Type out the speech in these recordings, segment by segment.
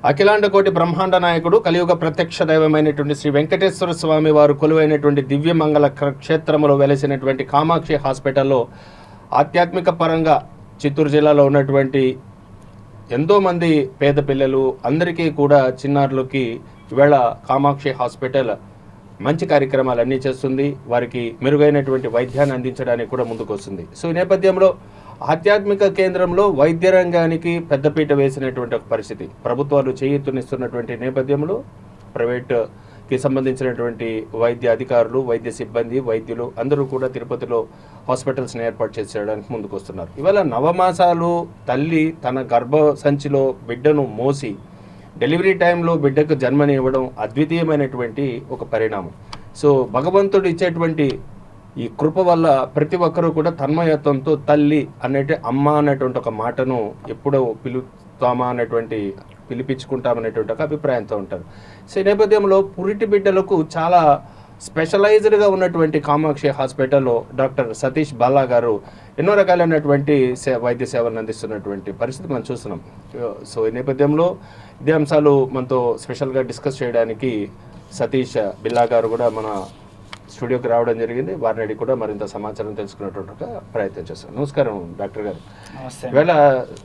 అఖిలాండ కోటి బ్రహ్మాండ నాయకుడు కలియుగ ప్రత్యక్ష దైవమైనటువంటి శ్రీ వెంకటేశ్వర స్వామి వారు కొలువైనటువంటి దివ్యమంగళ క్షేత్రములో వెలసినటువంటి కామాక్షి హాస్పిటల్లో ఆధ్యాత్మిక పరంగా చిత్తూరు జిల్లాలో ఉన్నటువంటి ఎంతోమంది పేద పిల్లలు అందరికీ కూడా చిన్నారులకి ఈవేళ కామాక్షి హాస్పిటల్ మంచి కార్యక్రమాలన్నీ చేస్తుంది. వారికి మెరుగైనటువంటి వైద్యాన్ని అందించడానికి కూడా ముందుకు వస్తుంది. సో ఈ నేపథ్యంలో ఆధ్యాత్మిక కేంద్రంలో వైద్య రంగానికి పెద్దపీట వేసినటువంటి ఒక పరిస్థితి ప్రభుత్వాలు చేయూతనిస్తున్నటువంటి నేపథ్యంలో ప్రైవేట్కి సంబంధించినటువంటి వైద్య అధికారులు, వైద్య సిబ్బంది, వైద్యులు అందరూ కూడా తిరుపతిలో హాస్పిటల్స్ని ఏర్పాటు చేసేయడానికి ముందుకు వస్తున్నారు. ఇవాళ నవమాసాలు తల్లి తన గర్భ సంచిలో బిడ్డను మోసి డెలివరీ టైంలో బిడ్డకు జన్మనివ్వడం అద్వితీయమైనటువంటి ఒక పరిణామం. సో భగవంతుడు ఇచ్చేటువంటి ఈ కృప వల్ల ప్రతి ఒక్కరూ కూడా తన్మయత్వంతో తల్లి అనేటి అమ్మ అనేటువంటి ఒక మాటను ఎప్పుడో పిలుస్తామా అనేటువంటి పిలిపించుకుంటామనేటువంటి ఒక అభిప్రాయంతో ఉంటారు. సో ఈ నేపథ్యంలో పురిటి బిడ్డలకు చాలా స్పెషలైజ్డ్గా ఉన్నటువంటి కామాక్షి హాస్పిటల్లో డాక్టర్ సతీష్ బాలా గారు ఎన్నో రకాలైనటువంటి వైద్య సేవలను అందిస్తున్నటువంటి పరిస్థితి మనం చూస్తున్నాం. సో ఈ నేపథ్యంలో ఇదే అంశాలు మనతో స్పెషల్గా డిస్కస్ చేయడానికి సతీష్ బిల్లా గారు కూడా మన స్టూడియోకి రావడం జరిగింది. వారిని అడిగి కూడా మరింత సమాచారం తెలుసుకునేటువంటి ఒక ప్రయత్నం చేస్తాను. నమస్కారం డాక్టర్ గారు. ఈవేళ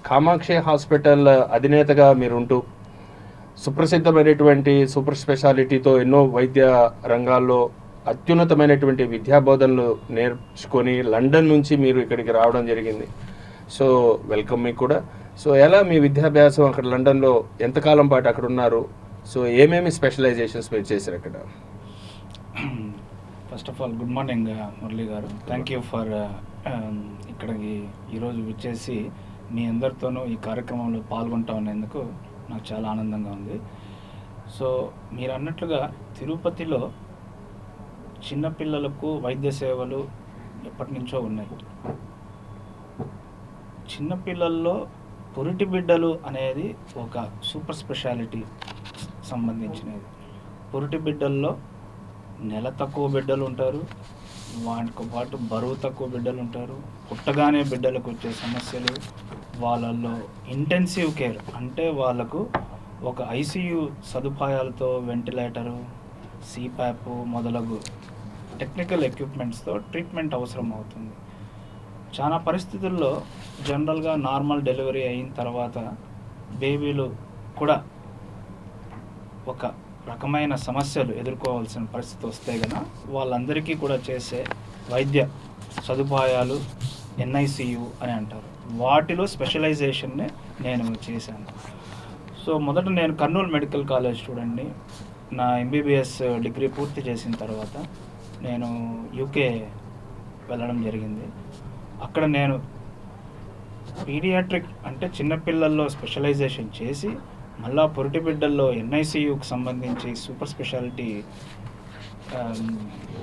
కామాక్షి హాస్పిటల్ అధినేతగా మీరుంటూ సుప్రసిద్ధమైనటువంటి సూపర్ స్పెషాలిటీతో ఎన్నో వైద్య రంగాల్లో అత్యున్నతమైనటువంటి విద్యాబోధనలు నేర్చుకొని లండన్ నుంచి మీరు ఇక్కడికి రావడం జరిగింది. సో వెల్కమ్ మీకు కూడా. సో ఎలా మీ విద్యాభ్యాసం అక్కడ లండన్లో ఎంతకాలం పాటు అక్కడ ఉన్నారు? సో ఏమేమి స్పెషలైజేషన్స్ మీరు చేశారు అక్కడ? First of all good morning Murali గారు. థ్యాంక్ యూ ఫర్ ఇక్కడికి ఈరోజు విచ్చేసి మీ అందరితోనూ ఈ కార్యక్రమంలో పాల్గొంటా ఉన్నందుకు నాకు చాలా ఆనందంగా ఉంది. సో మీరు అన్నట్లుగా తిరుపతిలో చిన్నపిల్లలకు వైద్య సేవలు ఎప్పటి నుంచో ఉన్నాయి. చిన్నపిల్లల్లో పురిటి బిడ్డలు అనేది ఒక సూపర్ స్పెషాలిటీ సంబంధించినది. పురిటి బిడ్డల్లో నెల తక్కువ బిడ్డలు ఉంటారు, వాటితో పాటు బరువు తక్కువ బిడ్డలు ఉంటారు. పుట్టగానే బిడ్డలకు వచ్చే సమస్యలు, వాళ్ళల్లో ఇంటెన్సివ్ కేర్ అంటే వాళ్ళకు ఒక ఐసీయూ సదుపాయాలతో వెంటిలేటరు, సిప్యాప్ మొదలగు టెక్నికల్ ఎక్విప్మెంట్స్తో ట్రీట్మెంట్ అవసరం అవుతుంది. చాలా పరిస్థితుల్లో జనరల్గా నార్మల్ డెలివరీ అయిన తర్వాత బేబీలు కూడా ఒక రకమైన సమస్యలు ఎదుర్కోవాల్సిన పరిస్థితి వస్తే కనుక వాళ్ళందరికీ కూడా చేసే వైద్య సదుపాయాలు ఎన్ఐసియు అని అంటారు. వాటిలో స్పెషలైజేషన్ని నేను చేశాను. సో మొదట నేను కర్నూలు మెడికల్ కాలేజ్ స్టూడెంట్ని. నా ఎంబీబీఎస్ డిగ్రీ పూర్తి చేసిన తర్వాత నేను యూకే వెళ్ళడం జరిగింది. అక్కడ నేను పీడియాట్రిక్ అంటే చిన్నపిల్లల్లో స్పెషలైజేషన్ చేసి మళ్ళా పురిటి బిడ్డల్లో ఎన్ఐసియుకి సంబంధించి సూపర్ స్పెషాలిటీ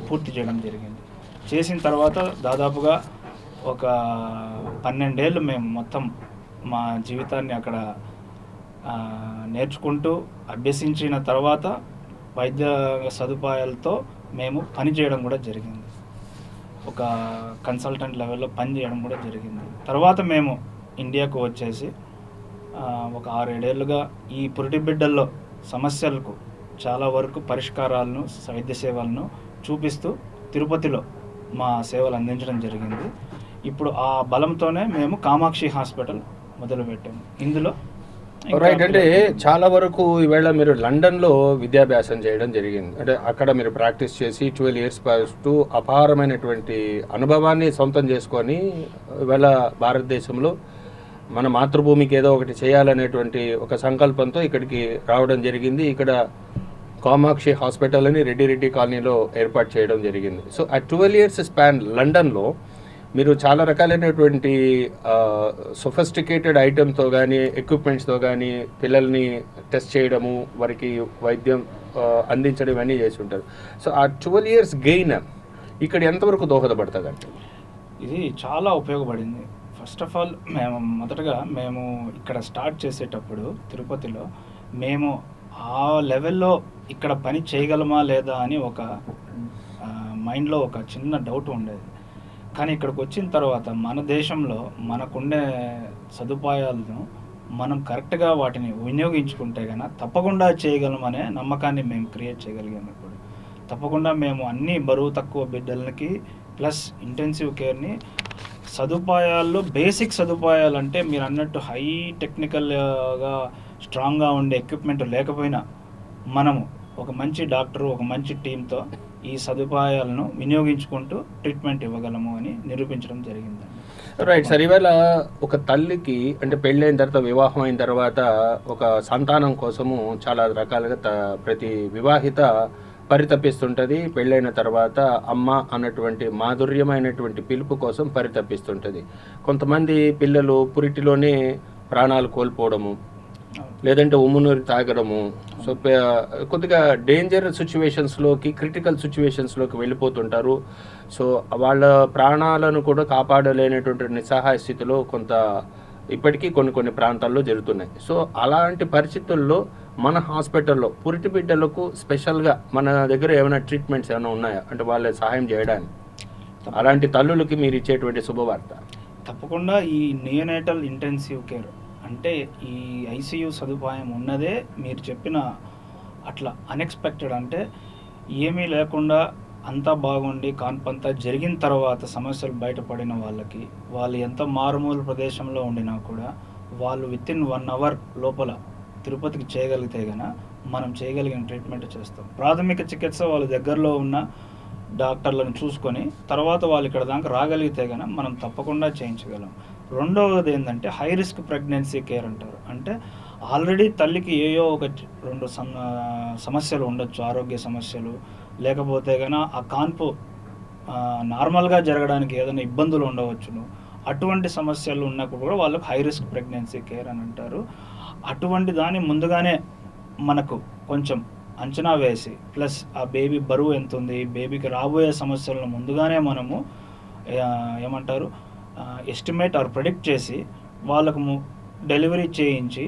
పూర్తి చేయడం జరిగింది. చేసిన తర్వాత దాదాపుగా ఒక 12 ఏళ్ళు మేము మొత్తం మా జీవితాన్ని అక్కడ నేర్చుకుంటూ అభ్యసించిన తర్వాత వైద్య సదుపాయాలతో మేము పని చేయడం కూడా జరిగింది. ఒక కన్సల్టెంట్ లెవెల్లో పని చేయడం కూడా జరిగింది. తర్వాత మేము ఇండియాకు వచ్చేసి ఒక 6-7 ఏళ్ళుగా ఈ పురిటి బిడ్డల్లో సమస్యలకు చాలా వరకు పరిష్కారాలను, వైద్య సేవలను చూపిస్తూ తిరుపతిలో మా సేవలు అందించడం జరిగింది. ఇప్పుడు ఆ బలంతోనే మేము కామాక్షి హాస్పిటల్ మొదలుపెట్టాము. ఇందులో రైట్, అంటే చాలా వరకు ఈవేళ మీరు లండన్లో విద్యాభ్యాసం చేయడం జరిగింది. అంటే అక్కడ మీరు ప్రాక్టీస్ చేసి 12 ఇయర్స్ పాటు అపారమైనటువంటి అనుభవాన్ని సొంతం చేసుకొని ఈవేళ భారతదేశంలో మన మాతృభూమికి ఏదో ఒకటి చేయాలనేటువంటి ఒక సంకల్పంతో ఇక్కడికి రావడం జరిగింది. ఇక్కడ కామాక్షి హాస్పిటల్ అని రెడ్డి కాలనీలో ఏర్పాటు చేయడం జరిగింది. సో ఆ 12 ఇయర్స్ స్పాన్ లండన్లో మీరు చాలా రకాలైనటువంటి సొఫిస్టికేటెడ్ ఐటమ్తో కానీ ఎక్విప్మెంట్స్తో కానీ పిల్లల్ని టెస్ట్ చేయడము, వారికి వైద్యం అందించడం ఇవన్నీ చేసి ఉంటారు. సో ఆ 12 ఇయర్స్ గెయిన్ ఇక్కడ ఎంతవరకు దోహదపడుతుందంటే? ఇది చాలా ఉపయోగపడింది. ఫస్ట్ ఆఫ్ ఆల్ మేము ఇక్కడ స్టార్ట్ చేసేటప్పుడు తిరుపతిలో మేము ఆ లెవెల్లో ఇక్కడ పని చేయగలమా లేదా అని ఒక మైండ్లో ఒక చిన్న డౌట్ ఉండేది. కానీ ఇక్కడికి వచ్చిన తర్వాత మన దేశంలో మనకుండే సదుపాయాలను మనం కరెక్ట్గా వాటిని వినియోగించుకుంటే కనుక తప్పకుండా చేయగలమనే నమ్మకాన్ని మేము క్రియేట్ చేయగలిగాము. ఇప్పుడు తప్పకుండా మేము అన్ని బరువు తక్కువ బిడ్డలకి ప్లస్ ఇంటెన్సివ్ కేర్ని సదుపాయాల్లో బేసిక్ సదుపాయాలు అంటే మీరు అన్నట్టు హై టెక్నికల్గా స్ట్రాంగ్గా ఉండే ఎక్విప్మెంట్ లేకపోయినా మనము ఒక మంచి డాక్టరు ఒక మంచి టీంతో ఈ సదుపాయాలను వినియోగించుకుంటూ ట్రీట్మెంట్ ఇవ్వగలము అని నిరూపించడం జరిగిందండి. Right sir. ఇవాళ ఒక తల్లికి అంటే పెళ్ళైన తర్వాత వివాహం అయిన తర్వాత ఒక సంతానం కోసము చాలా రకాలుగా ప్రతి వివాహిత పరితపిస్తుంటుంది. పెళ్ళైన తర్వాత అమ్మ అన్నటువంటి మాధుర్యమైనటువంటి పిలుపు కోసం పరితపిస్తుంటుంది. కొంతమంది పిల్లలు పురిటిలోనే ప్రాణాలు కోల్పోవడము, లేదంటే ఉమ్మునూరి తాగడము, సో కొద్దిగా డేంజర్ సిచ్యువేషన్స్లోకి, క్రిటికల్ సిచ్యువేషన్స్లోకి వెళ్ళిపోతుంటారు. సో వాళ్ళ ప్రాణాలను కూడా కాపాడలేనటువంటి నిస్సహాయ స్థితిలో కొంత ఇప్పటికీ కొన్ని ప్రాంతాల్లో జరుగుతున్నాయి. సో అలాంటి పరిస్థితుల్లో మన హాస్పిటల్లో పురిటి బిడ్డలకు స్పెషల్గా మన దగ్గర ఏమైనా ట్రీట్మెంట్స్ ఏమైనా ఉన్నాయా అంటే వాళ్ళ సహాయం చేయడానికి? అలాంటి తల్లులకి మీరు ఇచ్చేటువంటి శుభవార్త. తప్పకుండా ఈ నియోనేటల్ ఇంటెన్సివ్ కేర్ అంటే ఈ ఐసీయూ సదుపాయం ఉన్నదే మీరు చెప్పిన అట్లా అన్ఎక్స్పెక్టెడ్, అంటే ఏమీ లేకుండా అంతా బాగుండి కాన్పంతా జరిగిన తర్వాత సమస్యలు బయటపడిన వాళ్ళకి వాళ్ళు ఎంత మారుమూల ప్రదేశంలో ఉండినా కూడా వాళ్ళు వితిన్ 1 అవర్ లోపల తిరుపతికి చేయగలిగితే గన మనం చేయగలిగిన ట్రీట్మెంట్ చేస్తాం. ప్రాథమిక చికిత్స వాళ్ళ దగ్గరలో ఉన్న డాక్టర్లను చూసుకొని తర్వాత వాళ్ళు ఇక్కడ దాకా రాగలిగితే కనుక మనం తప్పకుండా చేయించగలం. రెండవది ఏంటంటే హై రిస్క్ ప్రెగ్నెన్సీ కేర్ అంటారు. అంటే ఆల్రెడీ తల్లికి ఏయో ఒక 2 సమస్యలు ఉండొచ్చు, ఆరోగ్య సమస్యలు, లేకపోతే కనుక ఆ కాన్పు నార్మల్గా జరగడానికి ఏదైనా ఇబ్బందులు ఉండవచ్చును. అటువంటి సమస్యలు ఉన్నప్పుడు కూడా వాళ్ళకు హై రిస్క్ ప్రెగ్నెన్సీ కేర్ అని అంటారు. అటువంటి దాన్ని ముందుగానే మనకు కొంచెం అంచనా వేసి ప్లస్ ఆ బేబీ బరువు ఎంత ఉంది, బేబీకి రాబోయే సమస్యలను ముందుగానే మనము ఏమంటారు ఎస్టిమేట్ ఆర్ ప్రెడిక్ట్ చేసి వాళ్ళకు డెలివరీ చేయించి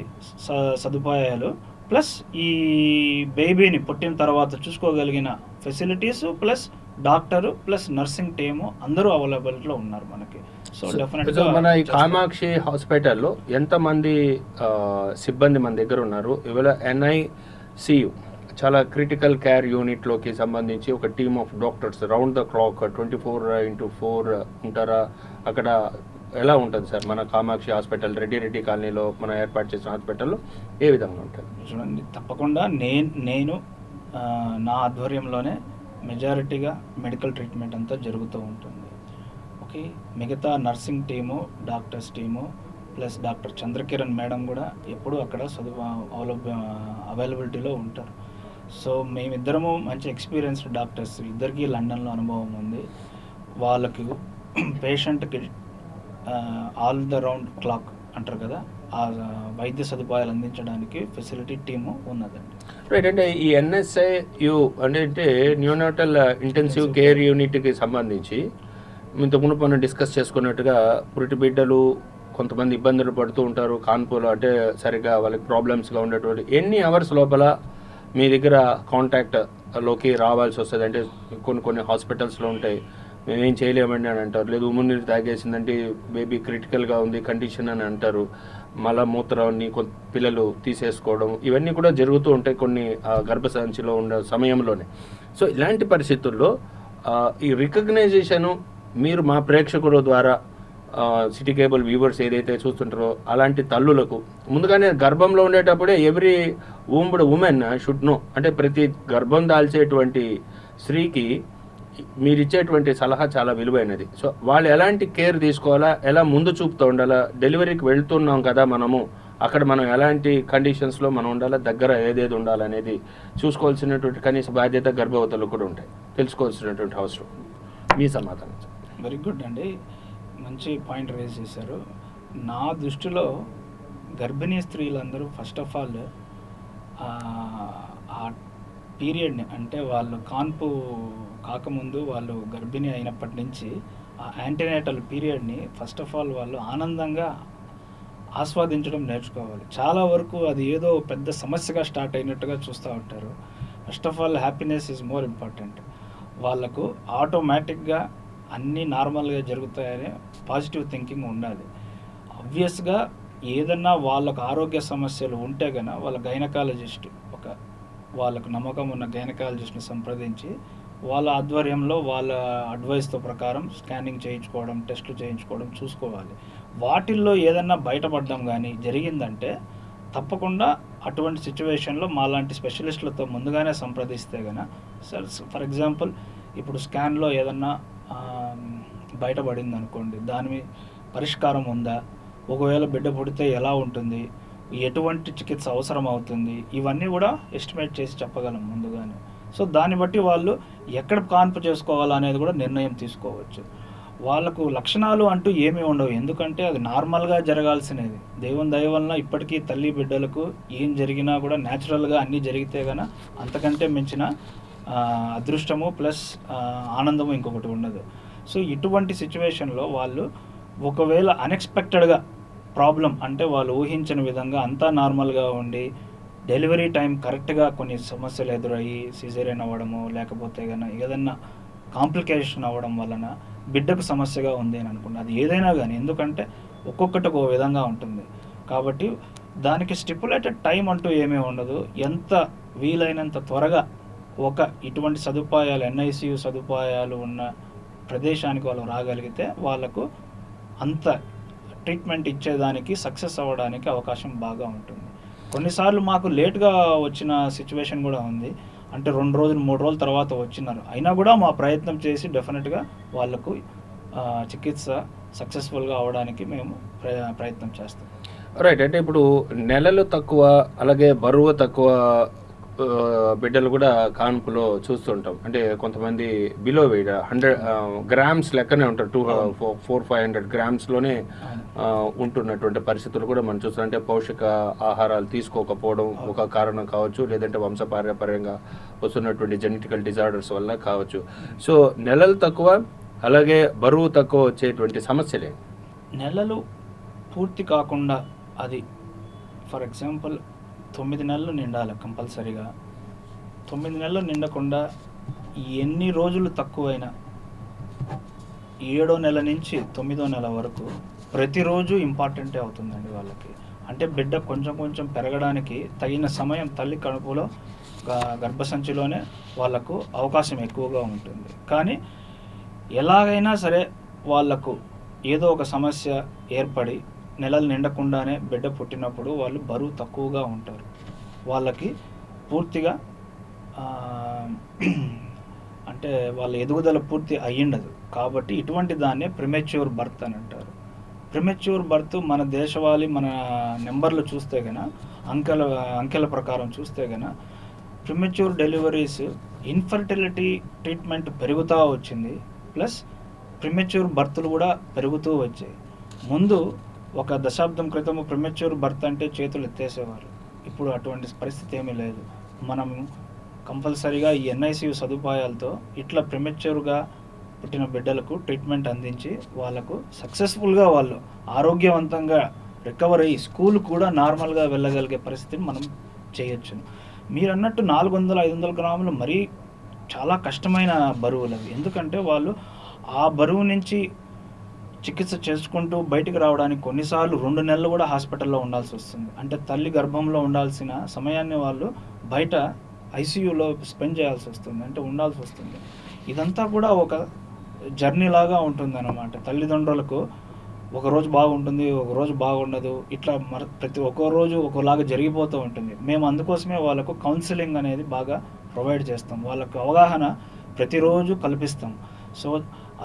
సదుపాయాలు ప్లస్ ఈ బేబీని పుట్టిన తర్వాత చూసుకోగలిగిన facilities plus doctor plus nursing team అందరూ అవైలబిలిటీలో ఉన్నారు మనకి. సో డెఫినెట్గా మన ఈ కామాక్షి హాస్పిటల్లో ఎంతమంది సిబ్బంది మన దగ్గర ఉన్నారు? ఇవాళ NICU చాలా క్రిటికల్ కేర్ యూనిట్లోకి సంబంధించి ఒక team of doctors round the clock 24/4 ఉంటారా? అక్కడ ఎలా ఉంటుంది సార్ మన కామాక్షి హాస్పిటల్ రెడ్డి కాలనీలో మనం ఏర్పాటు చేసిన హాస్పిటల్లో ఏ విధంగా ఉంటుంది? చూడండి, తప్పకుండా నేను నా ఆధ్వర్యంలోనే మెజారిటీగా మెడికల్ ట్రీట్మెంట్ అంతా జరుగుతూ ఉంటుంది. ఓకే, మిగతా nursing team, doctors team plus doctor Chandrakiran madam కూడా ఎప్పుడూ అక్కడ అవైలబిలిటీలో ఉంటారు. సో మేమిద్దరము మంచి ఎక్స్పీరియన్స్డ్ డాక్టర్స్, ఇద్దరికి లండన్లో అనుభవం ఉంది. వాళ్ళకి పేషెంట్కి ఆల్ ద రౌండ్ క్లాక్ అంటారు కదా, ఆ వైద్య సదుపాయాలు అందించడానికి ఫెసిలిటీ టీము ఉన్నదండి. రైట్. అంటే ఈ NSIU అంటే న్యూనాటల్ ఇంటెన్సివ్ కేర్ యూనిట్కి సంబంధించి ఇంతకుముందు మనం డిస్కస్ చేసుకున్నట్టుగా పురిటి బిడ్డలు కొంతమంది ఇబ్బందులు పడుతూ ఉంటారు కాన్పులో, అంటే సరిగ్గా వాళ్ళకి ప్రాబ్లమ్స్గా ఉండేటువంటి ఎన్ని అవర్స్ లోపల మీ దగ్గర కాంటాక్ట్లోకి రావాల్సి వస్తుంది? అంటే కొన్ని హాస్పిటల్స్లో ఉంటాయి మేమేం చేయలేమండి అని అంటారు, లేదు ఉమ్మునీరు తాగేసిందంటే బేబీ క్రిటికల్గా ఉంది కండిషన్ అని అంటారు, మళ్ళా మూత్రాన్ని పిల్లలు తీసేసుకోవడం ఇవన్నీ కూడా జరుగుతూ ఉంటాయి కొన్ని గర్భసంచిలో ఉన్న సమయంలోనే. సో ఇలాంటి పరిస్థితుల్లో ఈ రికగ్నైజేషను మీరు మా ప్రేక్షకుల ద్వారా సిటీ కేబుల్ వ్యూవర్స్ ఏదైతే చూస్తుంటారో అలాంటి తల్లులకు ముందుగానే గర్భంలో ఉండేటప్పుడే ఎవ్రీ ఊంబ్డ్ ఉమెన్ షుడ్ నో, అంటే ప్రతి గర్భం దాల్చేటువంటి స్త్రీకి మీరు ఇచ్చేటువంటి సలహా చాలా విలువైనది. సో వాళ్ళు ఎలాంటి కేర్ తీసుకోవాలా, ఎలా ముందు చూపుతూ ఉండాలా, డెలివరీకి వెళ్తున్నాం కదా మనము, అక్కడ మనం ఎలాంటి కండిషన్స్లో మనం ఉండాలా, దగ్గర ఏదేది ఉండాలనేది చూసుకోవాల్సినటువంటి కనీస బాధ్యత గర్భవతులకు కూడా ఉంటాయి, తెలుసుకోవాల్సినటువంటి అవసరం. మీ సమాధానం? వెరీ గుడ్ అండి, మంచి పాయింట్ రేజ్ చేశారు. నా దృష్టిలో గర్భిణీ స్త్రీలందరూ ఫస్ట్ ఆఫ్ ఆల్ ఆ పీరియడ్ని, అంటే వాళ్ళు కాన్పు కాకముందు వాళ్ళు గర్భిణీ అయినప్పటి నుంచి ఆ యాంటీనేటల్ పీరియడ్ని ఫస్ట్ ఆఫ్ ఆల్ వాళ్ళు ఆనందంగా ఆస్వాదించడం నేర్చుకోవాలి. చాలా వరకు అది ఏదో పెద్ద సమస్యగా స్టార్ట్ అయినట్టుగా చూస్తూ ఉంటారు. First of all happiness is more important. వాళ్ళకు ఆటోమేటిక్గా అన్నీ నార్మల్గా జరుగుతాయనే పాజిటివ్ థింకింగ్ ఉండాలి. ఆబ్వియస్గా ఏదన్నా వాళ్ళకు ఆరోగ్య సమస్యలు ఉంటే గన వాళ్ళ గైనకాలజిస్ట్ వాళ్ళకు నమ్మకం ఉన్న గైనకాలజిస్ట్ని సంప్రదించి వాళ్ళ ఆధ్వర్యంలో వాళ్ళ అడ్వైస్తో ప్రకారం స్కానింగ్ చేయించుకోవడం, టెస్టులు చేయించుకోవడం చూసుకోవాలి. వాటిల్లో ఏదన్నా బయటపడడం కానీ జరిగిందంటే తప్పకుండా అటువంటి సిచ్యువేషన్లో మాలాంటి స్పెషలిస్టులతో ముందుగానే సంప్రదిస్తే గన ఫర్ ఎగ్జాంపుల్ ఇప్పుడు స్కాన్లో ఏదన్నా బయటపడింది అనుకోండి, దాని పరిష్కారం ఉందా, ఒకవేళ బిడ్డ పుడితే ఎలా ఉంటుంది, ఎటువంటి చికిత్స అవసరం అవుతుంది, ఇవన్నీ కూడా ఎస్టిమేట్ చేసి చెప్పగలం ముందుగానే. సో దాన్ని బట్టి వాళ్ళు ఎక్కడ కాన్పు చేసుకోవాలనేది కూడా నిర్ణయం తీసుకోవచ్చు. వాళ్ళకు లక్షణాలు అంటూ ఏమీ ఉండవు, ఎందుకంటే అది నార్మల్గా జరగాల్సినది. దేవుని దయ వలన ఇప్పటికీ తల్లి బిడ్డలకు ఏం జరిగినా కూడా న్యాచురల్గా అన్నీ జరిగితే కనుక అంతకంటే మించిన అదృష్టము ప్లస్ ఆనందము ఇంకొకటి ఉండదు. సో ఇటువంటి సిచ్యువేషన్లో వాళ్ళు ఒకవేళ అన్ఎక్స్పెక్టెడ్గా ప్రాబ్లం అంటే వాళ్ళు ఊహించిన విధంగా అంతా నార్మల్గా ఉండి డెలివరీ టైం కరెక్ట్గా కొన్ని సమస్యలు ఎదురయ్యి సిజేరియన్ అవ్వడము, లేకపోతే కనుక ఏదన్నా కాంప్లికేషన్ అవ్వడం వలన బిడ్డకు సమస్యగా ఉంది అని అనుకోండి, అది ఏదైనా కానీ, ఎందుకంటే ఒక్కొక్కటి ఒక విధంగా ఉంటుంది కాబట్టి దానికి స్టిపులేటెడ్ టైం అంటూ ఏమీ ఉండదు. ఎంత వీలైనంత త్వరగా ఇటువంటి సదుపాయాలు NICU సదుపాయాలు ఉన్న ప్రదేశానికి వాళ్ళు రాగలిగితే వాళ్ళకు అంత ట్రీట్మెంట్ ఇచ్చేదానికి సక్సెస్ అవ్వడానికి అవకాశం బాగా ఉంటుంది. కొన్నిసార్లు మాకు లేట్గా వచ్చిన సిచ్యువేషన్ కూడా ఉంది, అంటే 2 రోజులు 3 రోజుల తర్వాత వచ్చినారు, అయినా కూడా మా ప్రయత్నం చేసి డెఫినెట్గా వాళ్ళకు చికిత్స సక్సెస్ఫుల్గా అవడానికి మేము ప్రయత్నం చేస్తాం. రైట్. అంటే ఇప్పుడు నెలలు తక్కువ అలాగే బరువు తక్కువ బిడ్డలు కూడా కాన్పులో చూస్తుంటాం. అంటే కొంతమంది బిలో వెయిట్ 100 గ్రామ్స్ లెక్కనే ఉంటారు, 400-500 గ్రామ్స్లోనే ఉంటున్నటువంటి పరిస్థితులు కూడా మనం చూస్తాం. అంటే పౌష్టిక ఆహారాలు తీసుకోకపోవడం ఒక కారణం కావచ్చు, లేదంటే వంశపారంపర్యంగా వస్తున్నటువంటి జెనెటికల్ డిజార్డర్స్ వల్ల కావచ్చు. సో నెలలు తక్కువ అలాగే బరువు తక్కువ వచ్చేటువంటి సమస్యలే. నెలలు పూర్తి కాకుండా అది ఫర్ ఎగ్జాంపుల్ 9 నెలలు నిండాలి కంపల్సరీగా. 9 నెలలు నిండకుండా ఎన్ని రోజులు తక్కువైనా 7వ నెల నుంచి 9వ నెల వరకు ప్రతిరోజు ఇంపార్టెంటే అవుతుందండి వాళ్ళకి. అంటే బిడ్డ కొంచెం కొంచెం పెరగడానికి తగిన సమయం తల్లి కడుపులో గర్భసంచిలోనే వాళ్ళకు అవకాశం ఎక్కువగా ఉంటుంది. కానీ ఎలాగైనా సరే వాళ్ళకు ఏదో ఒక సమస్య ఏర్పడి నెలలు నిండకుండానే బిడ్డ పుట్టినప్పుడు వాళ్ళు బరువు తక్కువగా ఉంటారు, వాళ్ళకి పూర్తిగా అంటే వాళ్ళ ఎదుగుదల పూర్తి అయ్యిండదు. కాబట్టి ఇటువంటి దాన్నే ప్రిమెచ్యూర్ బర్త్ అని అంటారు. ప్రిమెచ్యూర్ బర్త్ మన దేశవాళీ మన నెంబర్లు చూస్తే గన అంకెల ప్రకారం చూస్తే గన ప్రిమెచ్యూర్ డెలివరీస్ ఇన్ఫర్టిలిటీ ట్రీట్మెంట్ పెరుగుతూ వచ్చింది, ప్లస్ ప్రిమెచ్యూర్ బర్త్లు కూడా పెరుగుతూ వచ్చాయి. ముందు 1 దశాబ్దం క్రితం ప్రిమెచ్యూర్ బర్త్ అంటే చేతులు ఎత్తేసేవారు, ఇప్పుడు అటువంటి పరిస్థితి ఏమీ లేదు. మనం కంపల్సరీగా ఈ NICU సదుపాయాలతో ఇట్లా ప్రిమెచ్యూర్గా పుట్టిన బిడ్డలకు ట్రీట్మెంట్ అందించి వాళ్ళకు సక్సెస్ఫుల్గా వాళ్ళు ఆరోగ్యవంతంగా రికవర్ అయ్యి స్కూల్ కూడా నార్మల్గా వెళ్ళగలిగే పరిస్థితిని మనం చేయొచ్చు. మీరు అన్నట్టు 400-500 గ్రాములు మరీ చాలా కష్టమైన బరువులు అవి, ఎందుకంటే వాళ్ళు ఆ బరువు నుంచి చికిత్స చేసుకుంటూ బయటికి రావడానికి కొన్నిసార్లు 2 నెలలు కూడా హాస్పిటల్లో ఉండాల్సి వస్తుంది. అంటే తల్లి గర్భంలో ఉండాల్సిన సమయాన్ని వాళ్ళు బయట ICUలో స్పెండ్ చేయాల్సి వస్తుంది, అంటే ఉండాల్సి వస్తుంది. ఇదంతా కూడా ఒక జర్నీ లాగా ఉంటుంది అన్నమాట. తల్లిదండ్రులకు ఒకరోజు బాగుంటుంది, ఒకరోజు బాగుండదు, ఇట్లా ఒక్కో రోజు ఒకలాగా జరిగిపోతూ ఉంటుంది. మేము అందుకోసమే వాళ్ళకు కౌన్సిలింగ్ అనేది బాగా ప్రొవైడ్ చేస్తాం, వాళ్ళకు అవగాహన ప్రతిరోజు కల్పిస్తాం.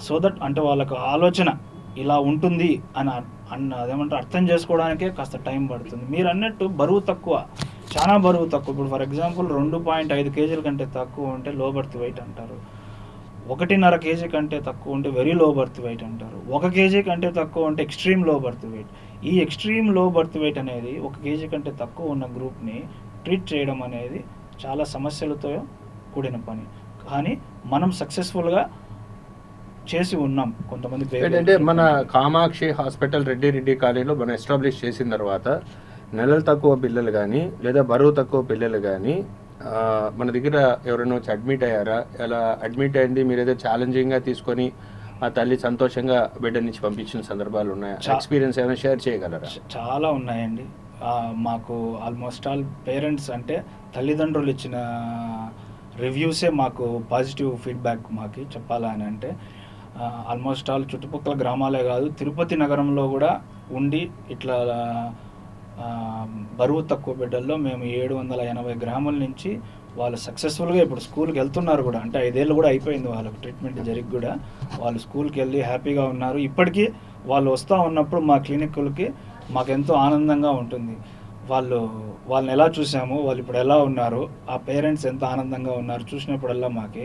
సో దట్ అంటే వాళ్ళకు ఆలోచన ఇలా ఉంటుంది అని అదేమంటారు అర్థం చేసుకోవడానికే కాస్త టైం పడుతుంది. మీరు అన్నట్టు బరువు తక్కువ, చాలా బరువు తక్కువ. ఇప్పుడు ఫర్ ఎగ్జాంపుల్ 2.5 కేజీల కంటే తక్కువ ఉంటే లో బర్త్ వెయిట్ అంటారు, 1.5 కేజీ కంటే తక్కువ ఉంటే వెరీ లో బర్త్ వెయిట్ అంటారు, 1 కేజీ కంటే తక్కువ ఉంటే ఎక్స్ట్రీమ్ లో బర్త్ వెయిట్. ఈ ఎక్స్ట్రీమ్ లో బర్త్ వెయిట్ అనేది 1 కేజీ కంటే తక్కువ ఉన్న గ్రూప్ని ట్రీట్ చేయడం అనేది చాలా సమస్యలతో కూడిన పని. కానీ మనం సక్సెస్ఫుల్గా చేసి ఉన్నాం. కొంతమంది ఏంటంటే మన కామాక్షి హాస్పిటల్ రెడ్డి కాలనీలో మనం ఎస్టాబ్లిష్ చేసిన తర్వాత నెలలు తక్కువ పిల్లలు కానీ లేదా బరువు తక్కువ పిల్లలు కానీ మన దగ్గర ఎవరైనా వచ్చి అడ్మిట్ అయ్యారా? ఎలా అడ్మిట్ అయింది? మీరు ఏదో ఛాలెంజింగ్గా తీసుకొని ఆ తల్లి సంతోషంగా బిడ్డ నుంచి పంపించిన సందర్భాలు ఉన్నాయి. ఎక్స్పీరియన్స్ ఏమైనా షేర్ చేయగలరా? చాలా ఉన్నాయండి. మాకు ఆల్మోస్ట్ ఆల్ పేరెంట్స్ అంటే తల్లిదండ్రులు ఇచ్చిన రివ్యూసే మాకు పాజిటివ్ ఫీడ్బ్యాక్ మాకు చెప్పాలని అంటే ఆల్మోస్ట్ ఆల్ చుట్టుపక్కల గ్రామాలే కాదు, తిరుపతి నగరంలో కూడా ఉండి ఇట్లా బరువు తక్కువ బిడ్డల్లో మేము 780 గ్రాముల నుంచి వాళ్ళు సక్సెస్ఫుల్గా ఇప్పుడు స్కూల్కి వెళ్తున్నారు కూడా. అంటే 5 ఏళ్ళు కూడా అయిపోయింది వాళ్ళకు ట్రీట్మెంట్ జరిగి కూడా వాళ్ళు స్కూల్కి వెళ్ళి హ్యాపీగా ఉన్నారు. ఇప్పటికీ వాళ్ళు వస్తూ ఉన్నప్పుడు మా క్లినిక్లకి మాకు ఎంతో ఆనందంగా ఉంటుంది. వాళ్ళని ఎలా చూసాము, వాళ్ళు ఇప్పుడు ఎలా ఉన్నారు, ఆ పేరెంట్స్ ఎంత ఆనందంగా ఉన్నారు చూసినప్పుడల్లా మాకు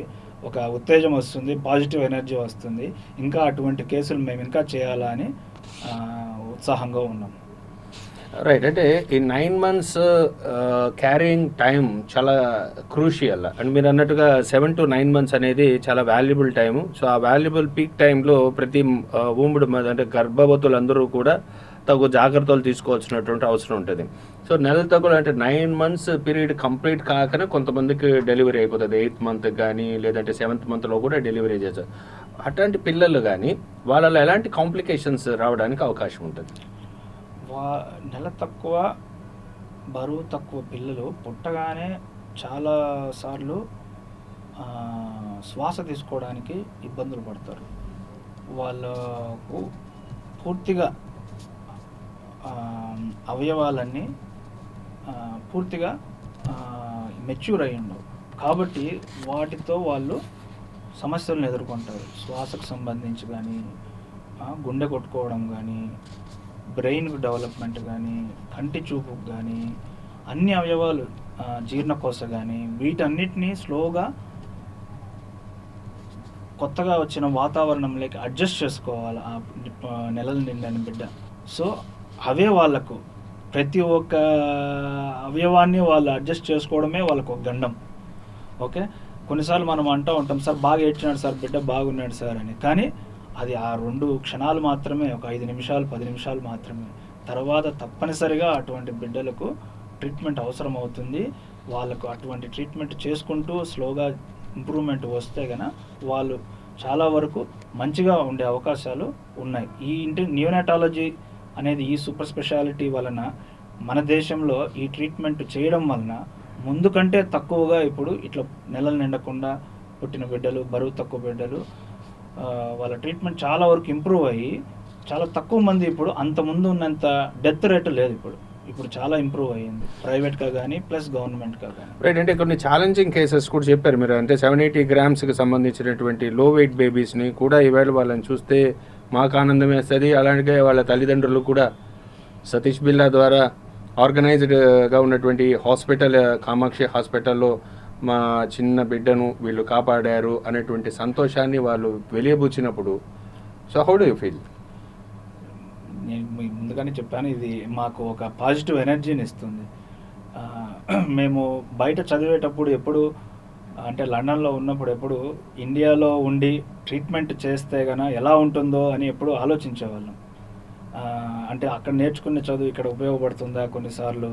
ఒక ఉత్తేజం వస్తుంది, పాజిటివ్ ఎనర్జీ వస్తుంది. ఇంకా అటువంటి కేసులు మేము ఇంకా చేయాలా అని ఉత్సాహంగా ఉన్నాం. రైట్. అంటే ఈ 9 months క్యారింగ్ టైం చాలా క్రూషియల్. అండ్ మీరు అన్నట్టుగా 7 to 9 months అనేది చాలా వాల్యుబుల్ టైము. సో ఆ వాల్యుబుల్ పీక్ టైంలో ప్రతి ఊముడు అంటే గర్భవతులందరూ కూడా తగు జాగ్రత్తలు తీసుకోవాల్సినటువంటి అవసరం ఉంటుంది. సో నెలతో కూడా అంటే 9 months పీరియడ్ కంప్లీట్ కాకనే కొంతమందికి డెలివరీ అయిపోతుంది. 8th month కానీ లేదంటే 7th monthలో కూడా డెలివరీ చేస్తారు. అట్లాంటి పిల్లలు కానీ వాళ్ళలో ఎలాంటి కాంప్లికేషన్స్ రావడానికి అవకాశం ఉంటుంది? నెల తక్కువ బరువు తక్కువ పిల్లలు పుట్టగానే చాలా సార్లు శ్వాస తీసుకోవడానికి ఇబ్బందులు పడతారు. వాళ్ళకు పూర్తిగా అవయవాలన్నీ పూర్తిగా మెచ్యూర్ అయి ఉండవు కాబట్టి వాటితో వాళ్ళు సమస్యలను ఎదుర్కొంటారు. శ్వాసకు సంబంధించి కానీ, గుండె కొట్టుకోవడం కానీ, బ్రెయిన్ డెవలప్మెంట్ కానీ, కంటి చూపుకు కానీ, అన్ని అవయవాలు, జీర్ణకోశ కానీ, వీటన్నిటినీ స్లోగా కొత్తగా వచ్చిన వాతావరణంలోకి అడ్జస్ట్ చేసుకోవాలి ఆ నెలలు నిండని బిడ్డ. సో అవే వాళ్ళకు ప్రతి ఒక్క అవయవాన్ని వాళ్ళు అడ్జస్ట్ చేసుకోవడమే వాళ్ళకు ఒక గండం. ఓకే, కొన్నిసార్లు మనం అంటూ ఉంటాం, సార్ బాగా ఏడ్చినాడు సార్, బిడ్డ బాగున్నాడు సార్ అని. కానీ అది ఆ 2 క్షణాలు మాత్రమే, ఒక 5 నిమిషాలు 10 నిమిషాలు మాత్రమే. తర్వాత తప్పనిసరిగా అటువంటి బిడ్డలకు ట్రీట్మెంట్ అవసరం అవుతుంది. వాళ్ళకు అటువంటి ట్రీట్మెంట్ చేసుకుంటూ స్లోగా ఇంప్రూవ్మెంట్ వస్తే కనుక వాళ్ళు చాలా వరకు మంచిగా ఉండే అవకాశాలు ఉన్నాయి. ఈ న్యూనాటాలజీ అనేది ఈ సూపర్ స్పెషాలిటీ వలన మన దేశంలో ఈ ట్రీట్మెంట్ చేయడం వలన ముందు కంటే తక్కువగా ఇప్పుడు ఇట్లా నెలలు నిండకుండా పుట్టిన బిడ్డలు, బరువు తక్కువ బిడ్డలు, వాళ్ళ ట్రీట్మెంట్ చాలా వరకు ఇంప్రూవ్ అయ్యి చాలా తక్కువ మంది ఇప్పుడు అంత ముందు ఉన్నంత డెత్ రేటు లేదు. ఇప్పుడు చాలా ఇంప్రూవ్ అయ్యింది, ప్రైవేట్గా కానీ ప్లస్ గవర్నమెంట్గా కానీ. రైట్. అంటే కొన్ని ఛాలెంజింగ్ కేసెస్ కూడా చెప్పారు మీరు. అంటే 70-80 grams సంబంధించినటువంటి లో వెయిట్ బేబీస్ని కూడా ఈవేళ వాళ్ళని చూస్తే మాకు ఆనందం వేస్తుంది. అలాగే వాళ్ళ తల్లిదండ్రులు కూడా సతీష్ బిర్లా ద్వారా ఆర్గనైజ్డ్గా ఉన్నటువంటి హాస్పిటల్, కామాక్షి హాస్పిటల్లో మా చిన్న బిడ్డను వీళ్ళు కాపాడారు అనేటువంటి సంతోషాన్ని వాళ్ళు వెలియబుచ్చినప్పుడు, so how do you feel? నేను ముందుగానే చెప్పాను, ఇది మాకు ఒక పాజిటివ్ ఎనర్జీని ఇస్తుంది. మేము బయట చదివేటప్పుడు ఎప్పుడు అంటే లండన్లో ఉన్నప్పుడు ఎప్పుడు ఇండియాలో ఉండి ట్రీట్మెంట్ చేస్తే గన ఎలా ఉంటుందో అని ఎప్పుడు ఆలోచించేవాళ్ళం. అంటే అక్కడ నేర్చుకునే చదువు ఇక్కడ ఉపయోగపడుతుందా కొన్నిసార్లు,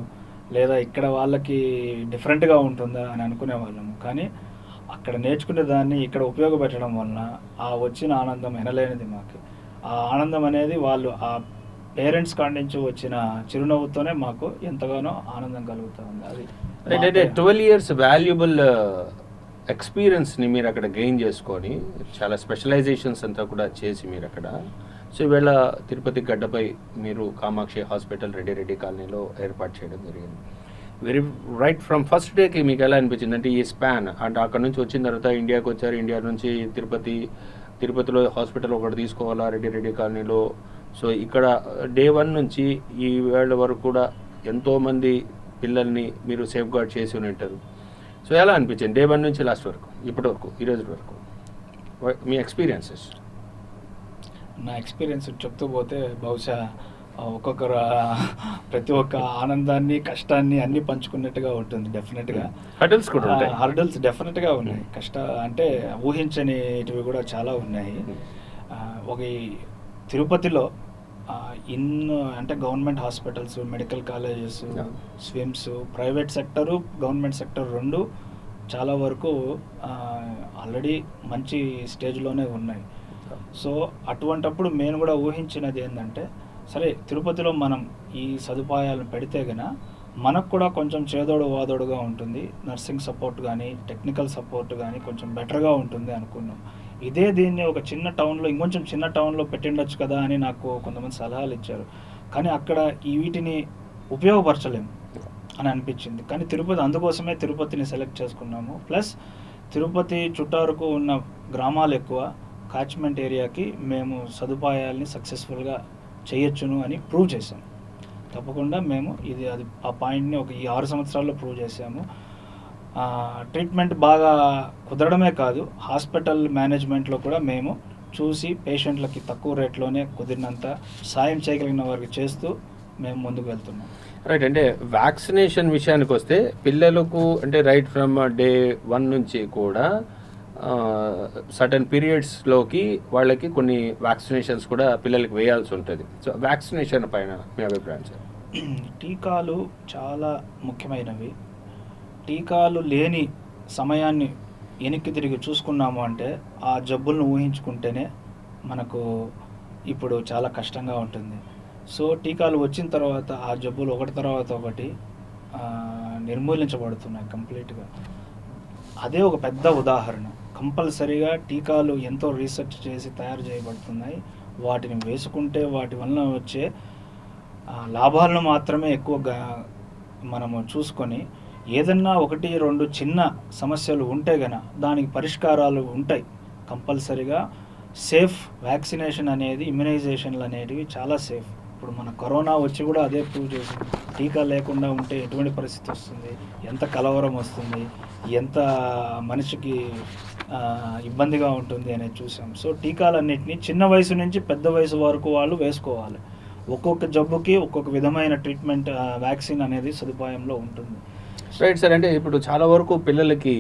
లేదా ఇక్కడ వాళ్ళకి డిఫరెంట్గా ఉంటుందా అని అనుకునేవాళ్ళము. కానీ అక్కడ నేర్చుకునే దాన్ని ఇక్కడ ఉపయోగపెట్టడం వలన ఆ వచ్చిన ఆనందం ఎనలేనిది మాకు. ఆ ఆనందం అనేది వాళ్ళు ఆ పేరెంట్స్ కాడి నుంచి వచ్చిన చిరునవ్వుతోనే మాకు ఎంతగానో ఆనందం కలుగుతూ ఉంది. అది 12 years వాల్యుబుల్ ఎక్స్పీరియన్స్ని మీరు అక్కడ గెయిన్ చేసుకొని చాలా స్పెషలైజేషన్స్ అంతా కూడా చేసి మీరు అక్కడ, సో ఈవేళ తిరుపతి గడ్డపై మీరు కామాక్షి హాస్పిటల్ రెడ్డి కాలనీలో ఏర్పాటు చేయడం జరిగింది. వెరీ రైట్ ఫ్రమ్ ఫస్ట్ డేకి మీకు ఎలా అనిపించింది? అంటే ఈ స్పాన్ అంటే అక్కడ నుంచి వచ్చిన తర్వాత ఇండియాకి వచ్చారు, ఇండియా నుంచి తిరుపతిలో హాస్పిటల్ ఒకటి తీసుకోవాలా రెడ్డి కాలనీలో. సో ఇక్కడ డే 1 నుంచి ఈ వేళ వరకు కూడా ఎంతోమంది పిల్లల్ని మీరు సేఫ్ గార్డ్ చేసి ఉంటారు. సో ఎలా అనిపించింది డే 1 నుంచి లాస్ట్ వరకు, ఇప్పటి వరకు, ఈరోజు వరకు మీ ఎక్స్పీరియన్సెస్? నా ఎక్స్పీరియన్స్ చెప్తూ పోతే బహుశా ఒక్కొక్కరు ప్రతి ఒక్క ఆనందాన్ని, కష్టాన్ని అన్నీ పంచుకున్నట్టుగా ఉంటుంది. డెఫినెట్గా హర్డల్స్ కూడా ఉంటాయి. హర్డల్స్ డెఫినెట్గా ఉన్నాయి. అంటే ఊహించనిటివి కూడా చాలా ఉన్నాయి. ఒక తిరుపతిలో అంటే government hospitals, medical colleges, SVIMS, private sector, government sector 2 చాలా వరకు ఆల్రెడీ మంచి స్టేజ్లోనే ఉన్నాయి. సో అటువంటప్పుడు నేను కూడా ఊహించినది ఏంటంటే, సరే తిరుపతిలో మనం ఈ సదుపాయాలను పెడితే గన మనకు కూడా కొంచెం చేదోడు వాదోడుగా ఉంటుంది, నర్సింగ్ సపోర్ట్ కానీ టెక్నికల్ సపోర్ట్ కానీ కొంచెం బెటర్గా ఉంటుంది అనుకున్నాం. దీన్ని ఒక చిన్న టౌన్లో, ఇంకొంచెం చిన్న టౌన్లో పెట్టిండొచ్చు కదా అని నాకు కొంతమంది సలహాలు ఇచ్చారు. కానీ అక్కడ వీటిని ఉపయోగపరచలేము అని అనిపించింది. కానీ అందుకోసమే తిరుపతిని సెలెక్ట్ చేసుకున్నాము. ప్లస్ తిరుపతి చుట్టారుకు ఉన్న గ్రామాలు ఎక్కువ, కాచ్మెంట్ ఏరియాకి మేము సదుపాయాల్ని సక్సెస్ఫుల్గా చేయొచ్చును అని ప్రూవ్ చేసాం. తప్పకుండా మేము ఆ పాయింట్ని ఈ 6 సంవత్సరాల్లో ప్రూవ్ చేసాము. ట్రీట్మెంట్ బాగా కుదరడమే కాదు, హాస్పిటల్ మేనేజ్మెంట్లో కూడా మేము చూసి పేషెంట్లకి తక్కువ రేట్లోనే కుదిరినంత సాయం చేయగలిగిన వారికి చేస్తూ మేము ముందుకు వెళ్తున్నాం. రైట్. అంటే వ్యాక్సినేషన్ విషయానికి వస్తే పిల్లలకు అంటే రైట్ ఫ్రమ్ డే 1 నుంచి కూడా సర్టన్ పీరియడ్స్లోకి వాళ్ళకి కొన్ని వ్యాక్సినేషన్స్ కూడా పిల్లలకి వేయాల్సి ఉంటుంది. సో వ్యాక్సినేషన్ పైన మీ అభిప్రాయం సార్? టీకాలు చాలా ముఖ్యమైనవి. టీకాలు లేని సమయాన్ని వెనక్కి తిరిగి చూసుకున్నాము అంటే ఆ జబ్బులను ఊహించుకుంటేనే మనకు ఇప్పుడు చాలా కష్టంగా ఉంటుంది. సో టీకాలు వచ్చిన తర్వాత ఆ జబ్బులు ఒకటి తర్వాత ఒకటి నిర్మూలించబడుతున్నాయి కంప్లీట్గా. అదే ఒక పెద్ద ఉదాహరణ. కంపల్సరీగా టీకాలు ఎంతో రీసెర్చ్ చేసి తయారు చేయబడుతున్నాయి. వాటిని వేసుకుంటే వాటి వలన వచ్చే లాభాలను మాత్రమే ఎక్కువగా మనము చూసుకొని, ఏదన్నా 1-2 చిన్న సమస్యలు ఉంటే గన దానికి పరిష్కారాలు ఉంటాయి. కంపల్సరీగా సేఫ్ వ్యాక్సినేషన్ అనేది, ఇమ్యునైజేషన్లు అనేటివి చాలా సేఫ్. ఇప్పుడు మన కరోనా వచ్చి కూడా అదే ప్రూవ్ చేసింది. టీకా లేకుండా ఉంటే ఎటువంటి పరిస్థితి వస్తుంది, ఎంత కలవరం వస్తుంది, ఎంత మనిషికి ఇబ్బందిగా ఉంటుంది అనేది చూసాం. సో టీకాలన్నింటినీ చిన్న వయసు నుంచి పెద్ద వయసు వరకు వాళ్ళు వేసుకోవాలి. ఒక్కొక్క జబ్బుకి ఒక్కొక్క విధమైన ట్రీట్మెంట్, వ్యాక్సిన్ అనేది సదుపాయంలో ఉంటుంది. Right sir. అంటే ఇప్పుడు చాలా వరకు పిల్లలకి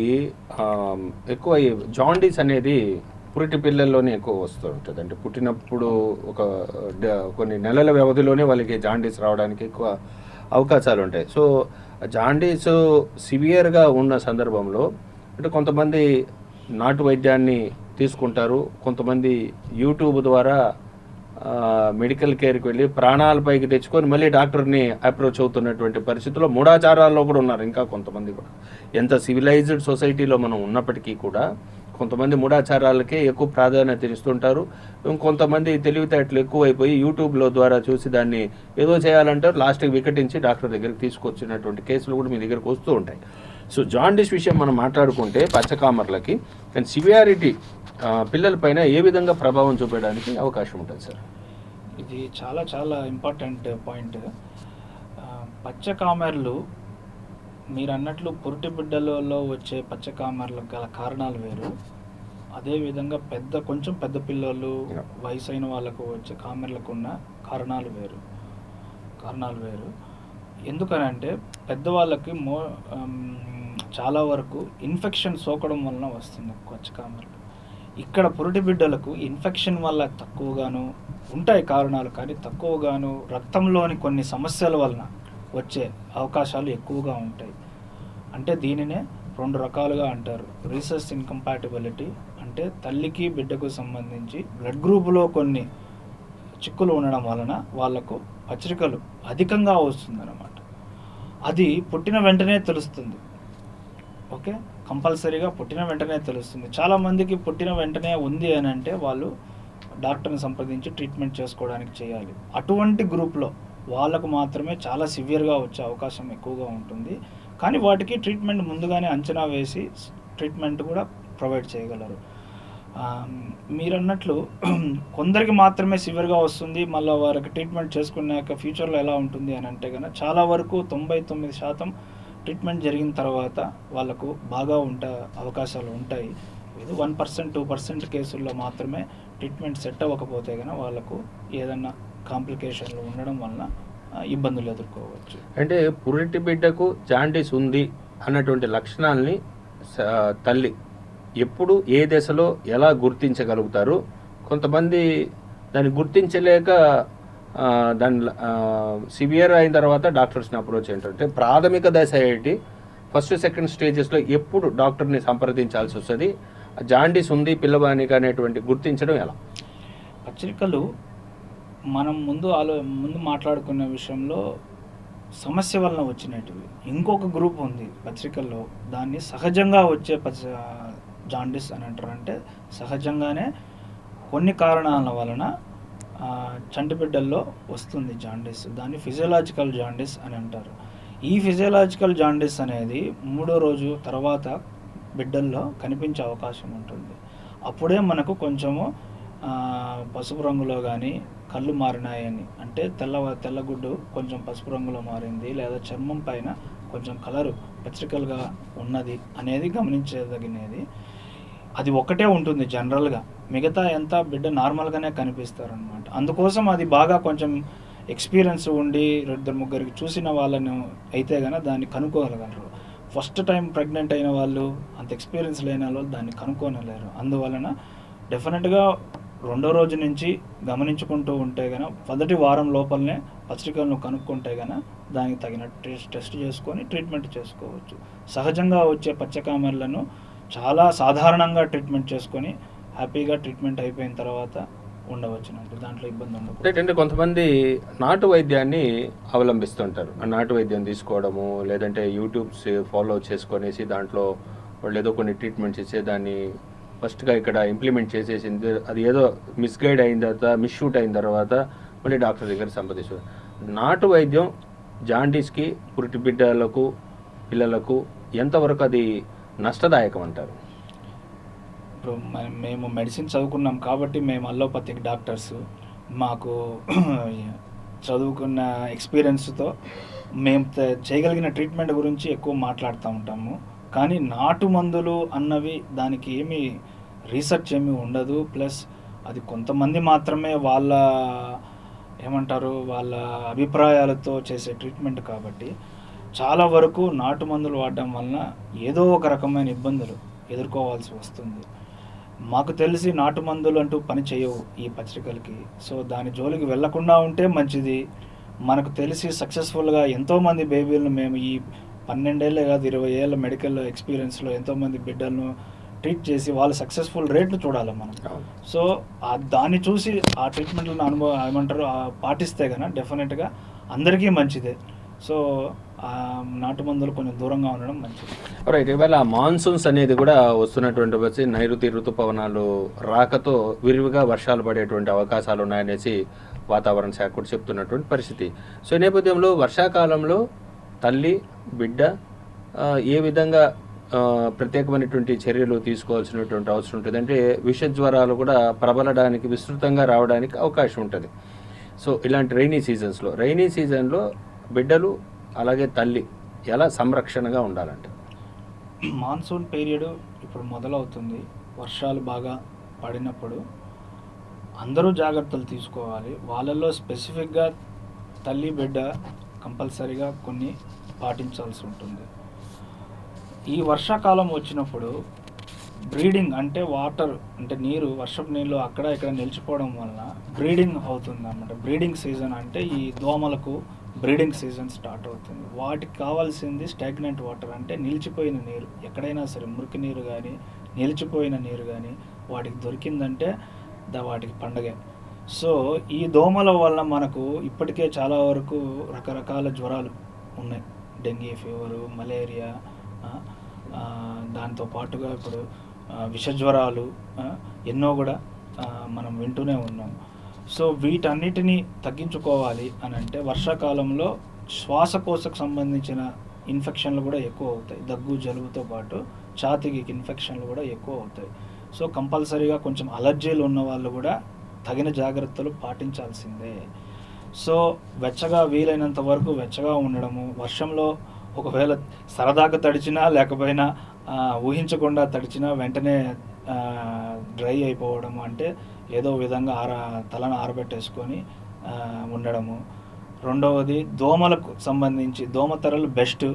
ఎక్కువ జాండీస్ అనేది పురిటి పిల్లల్లోనే ఎక్కువ వస్తూ ఉంటుంది. అంటే పుట్టినప్పుడు కొన్ని నెలల వ్యవధిలోనే వాళ్ళకి జాండీస్ రావడానికి ఎక్కువ అవకాశాలు ఉంటాయి. సో జాండీస్ సివియర్గా ఉన్న సందర్భంలో అంటే కొంతమంది నాటు వైద్యాన్ని తీసుకుంటారు, కొంతమంది యూట్యూబ్ ద్వారా మెడికల్ కేర్కి వెళ్ళి ప్రాణాలపైకి తెచ్చుకొని మళ్ళీ డాక్టర్ని అప్రోచ్ అవుతున్నటువంటి పరిస్థితుల్లో మూఢాచారాల్లో కూడా ఉన్నారు. ఇంకా కొంతమంది కూడా ఎంత సివిలైజ్డ్ సొసైటీలో మనం ఉన్నప్పటికీ కూడా కొంతమంది మూఢాచారాలకే ఎక్కువ ప్రాధాన్యత ఇస్తుంటారు. ఇంకొంతమంది తెలివితేటలు ఎక్కువైపోయి యూట్యూబ్లో ద్వారా చూసి దాన్ని ఏదో చేయాలంటారు, లాస్ట్కి వికటించి డాక్టర్ దగ్గరికి తీసుకొచ్చినటువంటి కేసులు కూడా మీ దగ్గరికి వస్తూ ఉంటాయి. సో జాండీస్ విషయం మనం మాట్లాడుకుంటే పచ్చకామర్లకి కానీ సివియారిటీ పిల్లలపైన ఏ విధంగా ప్రభావం చూపడానికి అవకాశం ఉంటుంది సార్? ఇది చాలా చాలా ఇంపార్టెంట్ పాయింట్. పచ్చకామెర్లు మీరు అన్నట్లు పురిటి బిడ్డలలో వచ్చే పచ్చకామెర్లకు గల కారణాలు వేరు. అదేవిధంగా కొంచెం పెద్ద పిల్లలు, వయసు అయిన వాళ్ళకు వచ్చే కామెర్లకు ఉన్న కారణాలు వేరు. ఎందుకనంటే పెద్దవాళ్ళకి చాలా వరకు ఇన్ఫెక్షన్ సోకడం వలన వస్తుంది పచ్చకామెర్లు. ఇక్కడ పురిటి బిడ్డలకు ఇన్ఫెక్షన్ వల్ల తక్కువగాను ఉంటాయి కారణాలు, కానీ తక్కువగాను రక్తంలోని కొన్ని సమస్యల వలన వచ్చే అవకాశాలు ఎక్కువగా ఉంటాయి. అంటే దీనినే 2 రకాలుగా అంటారు. రీసెస్ ఇన్కంపాటిబిలిటీ అంటే తల్లికి బిడ్డకు సంబంధించి బ్లడ్ గ్రూపులో కొన్ని చిక్కులు ఉండడం వలన వాళ్ళకు పత్రికలు అధికంగా వస్తుందన్నమాట. అది పుట్టిన వెంటనే తెలుస్తుంది. ఓకే, కంపల్సరీగా పుట్టిన వెంటనే తెలుస్తుంది. చాలామందికి పుట్టిన వెంటనే ఉంది అని అంటే వాళ్ళు డాక్టర్ని సంప్రదించి ట్రీట్మెంట్ చేసుకోవడానికి చేయాలి. అటువంటి గ్రూప్లో వాళ్ళకు మాత్రమే చాలా సివియర్గా వచ్చే అవకాశం ఎక్కువగా ఉంటుంది. కానీ వాటికి ట్రీట్మెంట్ ముందుగానే అంచనా వేసి ట్రీట్మెంట్ కూడా ప్రొవైడ్ చేయగలరు. మీరన్నట్లు కొందరికి మాత్రమే సివియర్గా వస్తుంది, మళ్ళీ వారికి ట్రీట్మెంట్ చేసుకున్నాక ఫ్యూచర్లో ఎలా ఉంటుంది అని అంటే కనుక చాలా వరకు 99% ట్రీట్మెంట్ జరిగిన తర్వాత వాళ్ళకు బాగా అవకాశాలు ఉంటాయి. ఇది 1%, 2% కేసుల్లో మాత్రమే ట్రీట్మెంట్ సెట్ అవ్వకపోతే కనుక వాళ్ళకు ఏదన్నా కాంప్లికేషన్లు ఉండడం వలన ఇబ్బందులు ఎదుర్కోవచ్చు. అంటే పురిటి బిడ్డకు జాండీస్ ఉంది అన్నటువంటి లక్షణాలని తల్లి ఎప్పుడు ఏ దశలో ఎలా గుర్తించగలుగుతారు? కొంతమంది దాన్ని గుర్తించలేక దాని సివియర్ అయిన తర్వాత డాక్టర్స్ని అప్రోచ్ ఏంటంటే ప్రాథమిక దశ ఏంటి, ఫస్ట్ సెకండ్ స్టేజెస్లో ఎప్పుడు డాక్టర్ని సంప్రదించాల్సి వస్తుంది, జాండీస్ ఉంది పిల్లవానికి అనేటువంటి గుర్తించడం ఎలా? పత్రికలు మనం ముందు మాట్లాడుకున్న విషయంలో సమస్య వలన వచ్చినటివి. ఇంకొక గ్రూప్ ఉంది పత్రికల్లో, దాన్ని సహజంగా వచ్చే జాండీస్ అని అంటారు. అంటే సహజంగానే కొన్ని కారణాల వలన చంటిబిడ్డల్లో వస్తుంది జాండీస్. దాన్ని ఫిజియలాజికల్ జాండీస్ అని అంటారు. ఈ ఫిజియలాజికల్ జాండీస్ అనేది 3వ రోజు తర్వాత బిడ్డల్లో కనిపించే అవకాశం ఉంటుంది. అప్పుడే మనకు కొంచెము పసుపు రంగులో కానీ కళ్ళు మారినాయని, అంటే తెల్లగుడ్డు కొంచెం పసుపు రంగులో మారింది, లేదా చర్మం పైన కొంచెం కలరు పత్రికలుగా ఉన్నది అనేది గమనించదగినది. అది ఒకటే ఉంటుంది జనరల్గా, మిగతా ఎంత బిడ్డ నార్మల్గానే కనిపిస్తారనమాట. అందుకోసం అది బాగా కొంచెం ఎక్స్పీరియన్స్ ఉండి 2-3 చూసిన వాళ్ళను అయితే కనుక దాన్ని కనుక్కోగలగలరు. ఫస్ట్ టైం ప్రెగ్నెంట్ అయిన వాళ్ళు, అంత ఎక్స్పీరియన్స్ లేని వాళ్ళు దాన్ని కనుక్కోనలేరు. అందువలన డెఫినెట్గా 2వ రోజు నుంచి గమనించుకుంటూ ఉంటే కనుక మొదటి వారం లోపలనే పత్రికలను కనుక్కుంటే కనుక దానికి తగిన టెస్ట్ చేసుకొని ట్రీట్మెంట్ చేసుకోవచ్చు. సహజంగా వచ్చే పచ్చకామెర్లను చాలా సాధారణంగా ట్రీట్మెంట్ చేసుకొని హ్యాపీగా ట్రీట్మెంట్ అయిపోయిన తర్వాత ఉండవచ్చునంటే దాంట్లో ఇబ్బంది ఉండదు. అంటే కొంతమంది నాటు వైద్యాన్ని అవలంబిస్తుంటారు. ఆ నాటు వైద్యం తీసుకోవడము, లేదంటే యూట్యూబ్స్ ఫాలో చేసుకొనేసి దాంట్లో వాళ్ళు ఏదో కొన్ని ట్రీట్మెంట్స్ ఇచ్చే దాన్ని ఫస్ట్గా ఇక్కడ ఇంప్లిమెంట్ చేసేసింది, అది ఏదో మిస్గైడ్ అయిన తర్వాత, మిస్షూట్ అయిన తర్వాత మళ్ళీ డాక్టర్ దగ్గర సంప్రదిస్తారు. నాటు వైద్యం జాండీస్కి, పురిటి బిడ్డలకు, పిల్లలకు ఎంతవరకు అది నష్టదాయకం అంటారు? ఇప్పుడు మేము మెడిసిన్ చదువుకున్నాం కాబట్టి మేము అల్లోపతిక్ డాక్టర్స్, మాకు చదువుకున్న ఎక్స్పీరియన్స్తో మేము చేయగలిగిన ట్రీట్మెంట్ గురించి ఎక్కువ మాట్లాడుతూ ఉంటాము. కానీ నాటు మందులు అన్నవి దానికి ఏమీ రీసెర్చ్ ఏమీ ఉండదు. ప్లస్ అది కొంతమంది మాత్రమే వాళ్ళ వాళ్ళ అభిప్రాయాలతో చేసే ట్రీట్మెంట్ కాబట్టి చాలా వరకు నాటు మందులు వాడడం వలన ఏదో ఒక రకమైన ఇబ్బందులు ఎదుర్కోవాల్సి వస్తుంది. మాకు తెలిసి నాటు మందులు అంటూ పని చేయవు ఈ పత్రికలకి. సో దాని జోలికి వెళ్లకుండా ఉంటే మంచిది. మనకు తెలిసి సక్సెస్ఫుల్గా ఎంతోమంది బేబీలను మేము ఈ 12 ఏళ్ళే కాదు 20 ఏళ్ళ మెడికల్ ఎక్స్పీరియన్స్లో ఎంతోమంది బిడ్డలను ట్రీట్ చేసి వాళ్ళ సక్సెస్ఫుల్ రేట్లు చూడాలి మనం. సో దాన్ని చూసి ఆ ట్రీట్మెంట్లను పాటిస్తే కనుక డెఫినెట్గా అందరికీ మంచిదే. సో నాటు మందులు కొంచెం దూరంగా ఉండడం మంచిది. రైట్. ఇవాళ మాన్సూన్స్ అనేది కూడా వస్తున్నటువంటి వచ్చి నైరుతి ఋతుపవనాలు రాకతో విరివిగా వర్షాలు పడేటువంటి అవకాశాలు ఉన్నాయనేసి వాతావరణ శాఖ కూడా చెప్తున్నటువంటి పరిస్థితి. సో ఈ నేపథ్యంలో వర్షాకాలంలో తల్లి బిడ్డ ఏ విధంగా ప్రత్యేకమైనటువంటి చర్యలు తీసుకోవాల్సినటువంటి అవసరం ఉంటుంది? అంటే విష జ్వరాలు కూడా ప్రబలడానికి, విస్తృతంగా రావడానికి అవకాశం ఉంటుంది. సో ఇలాంటి రైనీ సీజన్లో బిడ్డలు అలాగే తల్లి ఎలా సంరక్షణగా ఉండాలంటే? మాన్సూన్ పీరియడ్ ఇప్పుడు మొదలవుతుంది. వర్షాలు బాగా పడినప్పుడు అందరూ జాగ్రత్తలు తీసుకోవాలి. వాళ్ళల్లో స్పెసిఫిక్గా తల్లి బిడ్డ కంపల్సరీగా కొన్ని పాటించాల్సి ఉంటుంది. ఈ వర్షాకాలం వచ్చినప్పుడు బ్రీడింగ్ అంటే వాటర్ అంటే నీరు, వర్షపు నీళ్ళు అక్కడ ఇక్కడ నిలిచిపోవడం వలన బ్రీడింగ్ అవుతుంది అన్నమాట. బ్రీడింగ్ సీజన్ అంటే ఈ దోమలకు బ్రీడింగ్ సీజన్ స్టార్ట్ అవుతుంది. వాటికి కావాల్సింది స్టాగ్నెంట్ వాటర్, అంటే నిలిచిపోయిన నీరు. ఎక్కడైనా సరే మురికి నీరు కానీ నిలిచిపోయిన నీరు కానీ వాటికి దొరికిందంటే వాటికి పండగే. సో ఈ దోమల వలన మనకు ఇప్పటికే చాలా వరకు రకరకాల జ్వరాలు ఉన్నాయి. డెంగీ ఫీవరు, మలేరియా, దాంతో పాటుగా ఇప్పుడు విష జ్వరాలు ఎన్నో కూడా మనం వింటూనే ఉన్నాం. సో వీటన్నిటినీ తగ్గించుకోవాలి అని అంటే వర్షాకాలంలో శ్వాసకోశకు సంబంధించిన ఇన్ఫెక్షన్లు కూడా ఎక్కువ అవుతాయి. దగ్గు జలుబుతో పాటు ఛాతీకి ఇన్ఫెక్షన్లు కూడా ఎక్కువ అవుతాయి. సో కంపల్సరీగా కొంచెం అలర్జీలు ఉన్న వాళ్ళు కూడా తగిన జాగ్రత్తలు పాటించాల్సిందే. సో వెచ్చగా వీలైనంత వరకు వెచ్చగా ఉండడము, వర్షంలో ఒకవేళ సరదాగా తడిచినా లేకపోయినా ఊహించకుండా తడిచినా వెంటనే డ్రై అయిపోవడము, అంటే ఏదో విధంగా తలను ఆరబెట్టేసుకొని ఉండడము. రెండవది దోమలకు సంబంధించి దోమతెరలు బెస్ట్.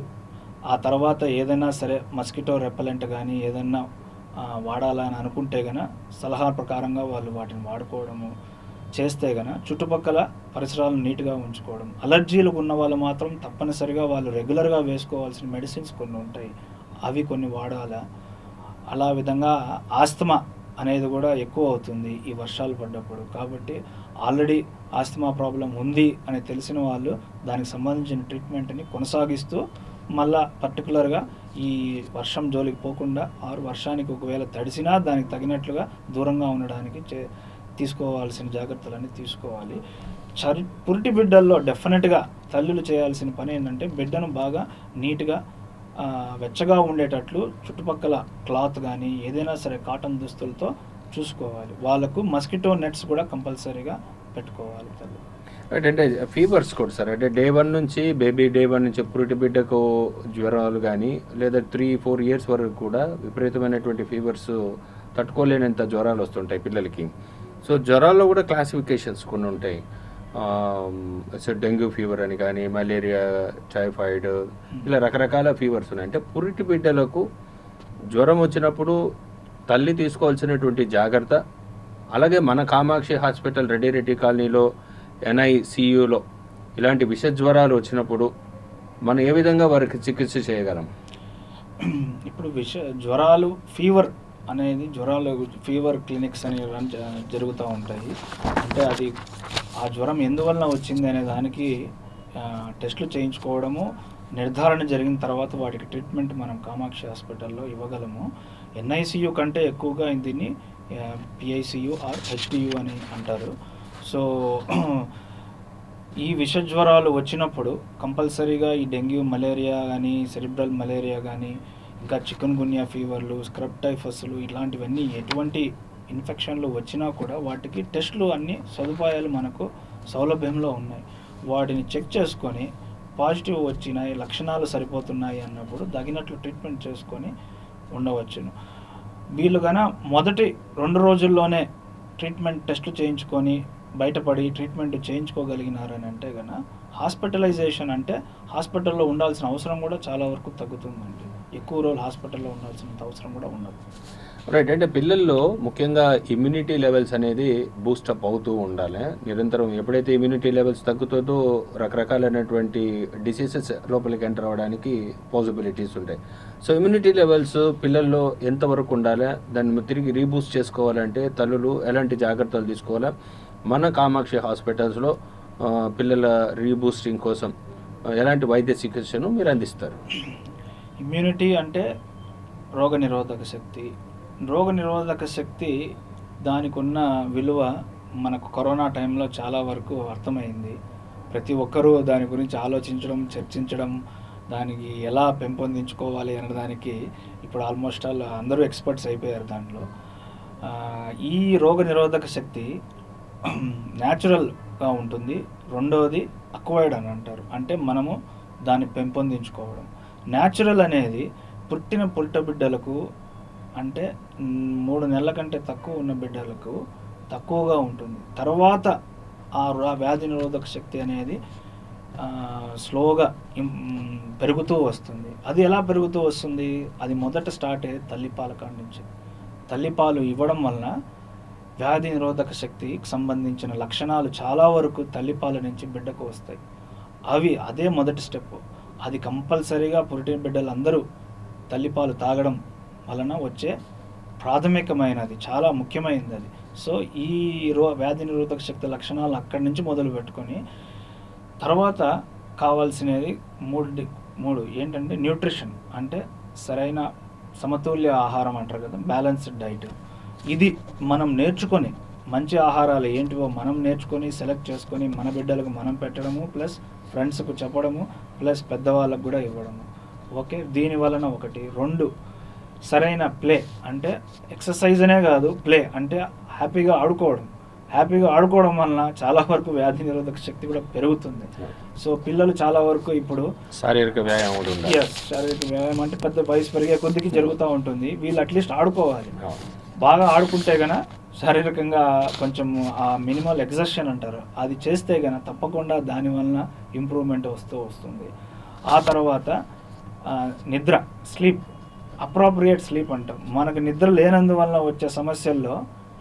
ఆ తర్వాత ఏదైనా సరే మస్కిటో రెపలెంట్ కానీ ఏదైనా వాడాలని అనుకుంటే గన సలహా ప్రకారంగా వాళ్ళు వాటిని వాడుకోవడము చేస్తే గన చుట్టుపక్కల పరిసరాలను నీట్గా ఉంచుకోవడం. అలర్జీలు ఉన్న వాళ్ళు మాత్రం తప్పనిసరిగా వాళ్ళు రెగ్యులర్గా వేసుకోవాల్సిన మెడిసిన్స్ కొన్ని ఉంటాయి, అవి కొన్ని వాడాలా. అలా విధంగా ఆస్తమా అనేది కూడా ఎక్కువ అవుతుంది ఈ వర్షాలు పడ్డప్పుడు. కాబట్టి ఆల్రెడీ ఆస్తమా ప్రాబ్లం ఉంది అని తెలిసిన వాళ్ళు దానికి సంబంధించిన ట్రీట్మెంట్ని కొనసాగిస్తూ మళ్ళా పర్టికులర్గా ఈ వర్షం జోలికి పోకుండా వర్షానికి ఒకవేళ తడిసినా దానికి తగినట్లుగా దూరంగా ఉండడానికి తీసుకోవాల్సిన జాగ్రత్తలన్నీ తీసుకోవాలి. పురిటి బిడ్డల్లో డెఫినెట్గా తల్లులు చేయాల్సిన పని ఏంటంటే బిడ్డను బాగా నీట్గా వెచ్చగా ఉండేటట్లు చుట్టుపక్కల క్లాత్ కానీ ఏదైనా సరే కాటన్ దుస్తులతో చూసుకోవాలి. వాళ్ళకు మస్కిటో నెట్స్ కూడా కంపల్సరీగా పెట్టుకోవాలి తల్లి. అంటే ఫీవర్స్ కూడా సార్, అంటే డే 1 నుంచి బేబీ డే 1 నుంచి పురిటి బిడ్డకు జ్వరాలు కానీ లేదా 3-4 ఇయర్స్ వరకు కూడా విపరీతమైనటువంటి ఫీవర్స్ తట్టుకోలేనంత జ్వరాలు వస్తుంటాయి పిల్లలకి. సో జ్వరాల్లో కూడా క్లాసిఫికేషన్స్ కొన్ని ఉంటాయి. డెంగ్యూ ఫీవర్ అని కానీ, మలేరియా, టైఫాయిడ్, ఇలా రకరకాల ఫీవర్స్ ఉన్నాయి. అంటే పురిటి బిడ్డలకు జ్వరం వచ్చినప్పుడు తల్లి తీసుకోవాల్సినటువంటి జాగ్రత్త, అలాగే మన కామాక్షి హాస్పిటల్ రెడ్డి కాలనీలో NICUలో ఇలాంటి విష జ్వరాలు వచ్చినప్పుడు మనం ఏ విధంగా వారికి చికిత్స చేయగలం? ఇప్పుడు జ్వరాలు ఫీవర్ క్లినిక్స్ అని జరుగుతూ ఉంటాయి. అంటే అది ఆ జ్వరం ఎందువలన వచ్చింది అనే దానికి టెస్టులు చేయించుకోవడము, నిర్ధారణ జరిగిన తర్వాత వాటికి ట్రీట్మెంట్ మనం కామాక్షి హాస్పిటల్లో ఇవ్వగలము. NICU కంటే ఎక్కువగా దీన్ని PICU ఆర్ HDU అని అంటారు. సో ఈ విష జ్వరాలు వచ్చినప్పుడు కంపల్సరీగా ఈ డెంగ్యూ, మలేరియా కానీ, సెరిబ్రల్ మలేరియా కానీ, ఇంకా చికెన్ గున్యా ఫీవర్లు, స్క్రబ్ టైఫస్లు, ఇలాంటివన్నీ ఎటువంటి ఇన్ఫెక్షన్లు వచ్చినా కూడా వాటికి టెస్టులు అన్ని సదుపాయాలు మనకు సౌలభ్యంలో ఉన్నాయి. వాటిని చెక్ చేసుకొని పాజిటివ్ వచ్చినాయి, లక్షణాలు సరిపోతున్నాయి అన్నప్పుడు తగినట్లు ట్రీట్మెంట్ చేసుకొని ఉండవచ్చును. వీళ్ళు కన్నా మొదటి 2 రోజుల్లోనే ట్రీట్మెంట్ టెస్టులు చేయించుకొని బయటపడి ట్రీట్మెంట్ చేయించుకోగలిగినారని అంటే కన్నా హాస్పిటలైజేషన్ అంటే హాస్పిటల్లో ఉండాల్సిన అవసరం కూడా చాలా వరకు తగ్గుతుందండి. ఎక్కువ రోజులు హాస్పిటల్లో ఉండాల్సినంత అవసరం కూడా ఉండదు. రైట్. అంటే పిల్లల్లో ముఖ్యంగా ఇమ్యూనిటీ లెవెల్స్ అనేది బూస్టప్ అవుతూ ఉండాలి నిరంతరం. ఎప్పుడైతే ఇమ్యూనిటీ లెవెల్స్ తగ్గుతుందో రకరకాలైనటువంటి డిసీజెస్ లోపలికి ఎంటర్ అవ్వడానికి పాసిబిలిటీస్ ఉంటాయి. సో ఇమ్యూనిటీ లెవెల్స్ పిల్లల్లో ఎంతవరకు ఉండాలి, దాన్ని తిరిగి రీబూస్ట్ చేసుకోవాలంటే తల్లులు ఎలాంటి జాగ్రత్తలు తీసుకోవాలా? మన కామాక్షి హాస్పిటల్స్లో పిల్లల రీబూస్టింగ్ కోసం ఎలాంటి వైద్య చికిత్సను మీరు అందిస్తారు? ఇమ్యూనిటీ అంటే రోగనిరోధక శక్తి దానికి ఉన్న విలువ మనకు కరోనా టైంలో చాలా వరకు అర్థమైంది. ప్రతి ఒక్కరూ దాని గురించి ఆలోచించడం, చర్చించడం, దానికి ఎలా పెంపొందించుకోవాలి అనడానికి ఇప్పుడు ఆల్మోస్ట్ అందరూ ఎక్స్పర్ట్స్ అయిపోయారు దాంట్లో. ఈ రోగనిరోధక శక్తి న్యాచురల్గా ఉంటుంది. రెండవది అక్వైర్డ్ అని అంటారు, అంటే మనము దాన్ని పెంపొందించుకోవడం. న్యాచురల్ అనేది పుట్ట బిడ్డలకు అంటే 3 నెలల కంటే తక్కువ ఉన్న బిడ్డలకు తక్కువగా ఉంటుంది. తర్వాత ఆ వ్యాధి నిరోధక శక్తి అనేది స్లోగా పెరుగుతూ వస్తుంది. అది ఎలా పెరుగుతూ వస్తుంది? అది మొదట స్టార్ట్ అయ్యేది తల్లిపాల కాడి నుంచి. తల్లిపాలు ఇవ్వడం వలన వ్యాధి నిరోధక శక్తికి సంబంధించిన లక్షణాలు చాలా వరకు తల్లిపాల నుంచి బిడ్డకు వస్తాయి. అదే మొదటి స్టెప్. అది కంపల్సరీగా పురిటిన బిడ్డలందరూ తల్లిపాలు తాగడం వలన వచ్చే ప్రాథమికమైనది, చాలా ముఖ్యమైనది అది. సో ఈ వ్యాధి నిరోధక శక్తి లక్షణాలు అక్కడి నుంచి మొదలు పెట్టుకొని తర్వాత కావాల్సినది మూడు ఏంటంటే న్యూట్రిషన్, అంటే సరైన సమతుల్య ఆహారం అంటారు కదా, బ్యాలెన్స్డ్ డైట్. ఇది మనం నేర్చుకొని మంచి ఆహారాలు ఏంటివో మనం నేర్చుకొని సెలెక్ట్ చేసుకొని మన బిడ్డలకు మనం పెట్టడము, ప్లస్ ఫ్రెండ్స్కు చెప్పడము, ప్లస్ పెద్దవాళ్ళకు కూడా ఇవ్వడము. ఓకే, దీని వలన 1. 2 సరైన ప్లే, అంటే ఎక్సర్సైజ్ అనే కాదు, ప్లే అంటే హ్యాపీగా ఆడుకోవడం వలన చాలా వరకు వ్యాధి నిరోధక శక్తి కూడా పెరుగుతుంది. సో పిల్లలు చాలా వరకు ఇప్పుడు శారీరక వ్యాయామం అంటే పెద్ద వయసు పెరిగే కొద్దికి జరుగుతూ ఉంటుంది. వీళ్ళు అట్లీస్ట్ ఆడుకోవాలి. బాగా ఆడుకుంటే గన శారీరకంగా కొంచెం ఆ మినిమల్ ఎగ్జర్షన్ అంటారు, అది చేస్తే గన తప్పకుండా దాని వలన ఇంప్రూవ్మెంట్ వస్తుంది. ఆ తర్వాత నిద్ర, స్లీప్, అప్రోప్రియేట్ స్లీప్ అంటాం. మనకు నిద్ర లేనందువల్ల వచ్చే సమస్యల్లో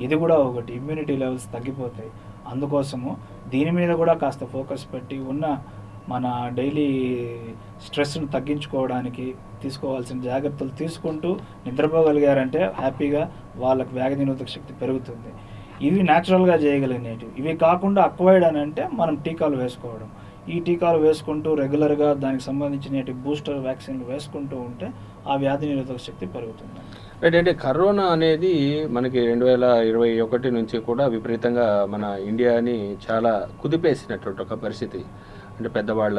ఇది కూడా ఒకటి. ఇమ్యూనిటీ లెవెల్స్ తగ్గిపోతాయి. అందుకోసము దీని మీద కూడా కాస్త ఫోకస్ పెట్టి ఉన్న మన డైలీ స్ట్రెస్ను తగ్గించుకోవడానికి తీసుకోవాల్సిన జాగ్రత్తలు తీసుకుంటూ నిద్రపోగలిగారంటే హ్యాపీగా వాళ్ళకి వ్యాధి నిరోధక శక్తి పెరుగుతుంది. ఇవి న్యాచురల్గా చేయగలిగినవి. ఇవి కాకుండా అక్వైర్డ్ అని అంటే మనం టీకాలు వేసుకోవడం. ఈ టీకాలు వేసుకుంటూ రెగ్యులర్గా దానికి సంబంధించిన బూస్టర్ వ్యాక్సిన్లు వేసుకుంటూ ఉంటే ఆ వ్యాధి నిరోధక శక్తి పెరుగుతుంది. రైట్. అంటే కరోనా అనేది మనకి 2021 నుంచి కూడా విపరీతంగా మన ఇండియాని చాలా కుదిపేసినటువంటి ఒక పరిస్థితి. అంటే పెద్దవాళ్ళ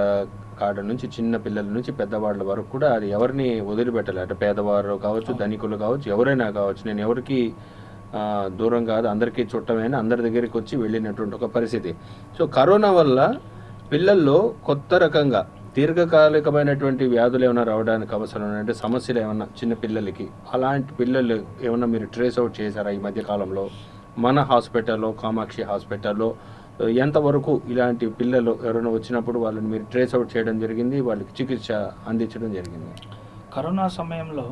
కాడ నుంచి చిన్న పిల్లల నుంచి పెద్దవాళ్ళ వరకు కూడా అది ఎవరిని వదిలిపెట్టలేదు. అంటే పేదవారు కావచ్చు, ధనికులు కావచ్చు, ఎవరైనా కావచ్చు. నేను ఎవరికి దూరం కాదు, అందరికీ చుట్టమైన అందరి దగ్గరికి వచ్చి వెళ్ళినటువంటి ఒక పరిస్థితి. సో కరోనా వల్ల పిల్లల్లో కొత్త రకంగా దీర్ఘకాలికమైనటువంటి వ్యాధులు ఏమైనా రావడానికి అవసరం అంటే సమస్యలు ఏమన్నా చిన్న పిల్లలకి అలాంటి పిల్లలు ఏమన్నా మీరు ట్రేస్ అవుట్ చేశారా ఈ మధ్య కాలంలో? మన హాస్పిటల్లో, కామాక్షి హాస్పిటల్లో ఎంతవరకు ఇలాంటి పిల్లలు ఎవరైనా వచ్చినప్పుడు వాళ్ళని మీరు ట్రేస్ అవుట్ చేయడం జరిగింది, వాళ్ళకి చికిత్స అందించడం జరిగింది? కరోనా సమయంలో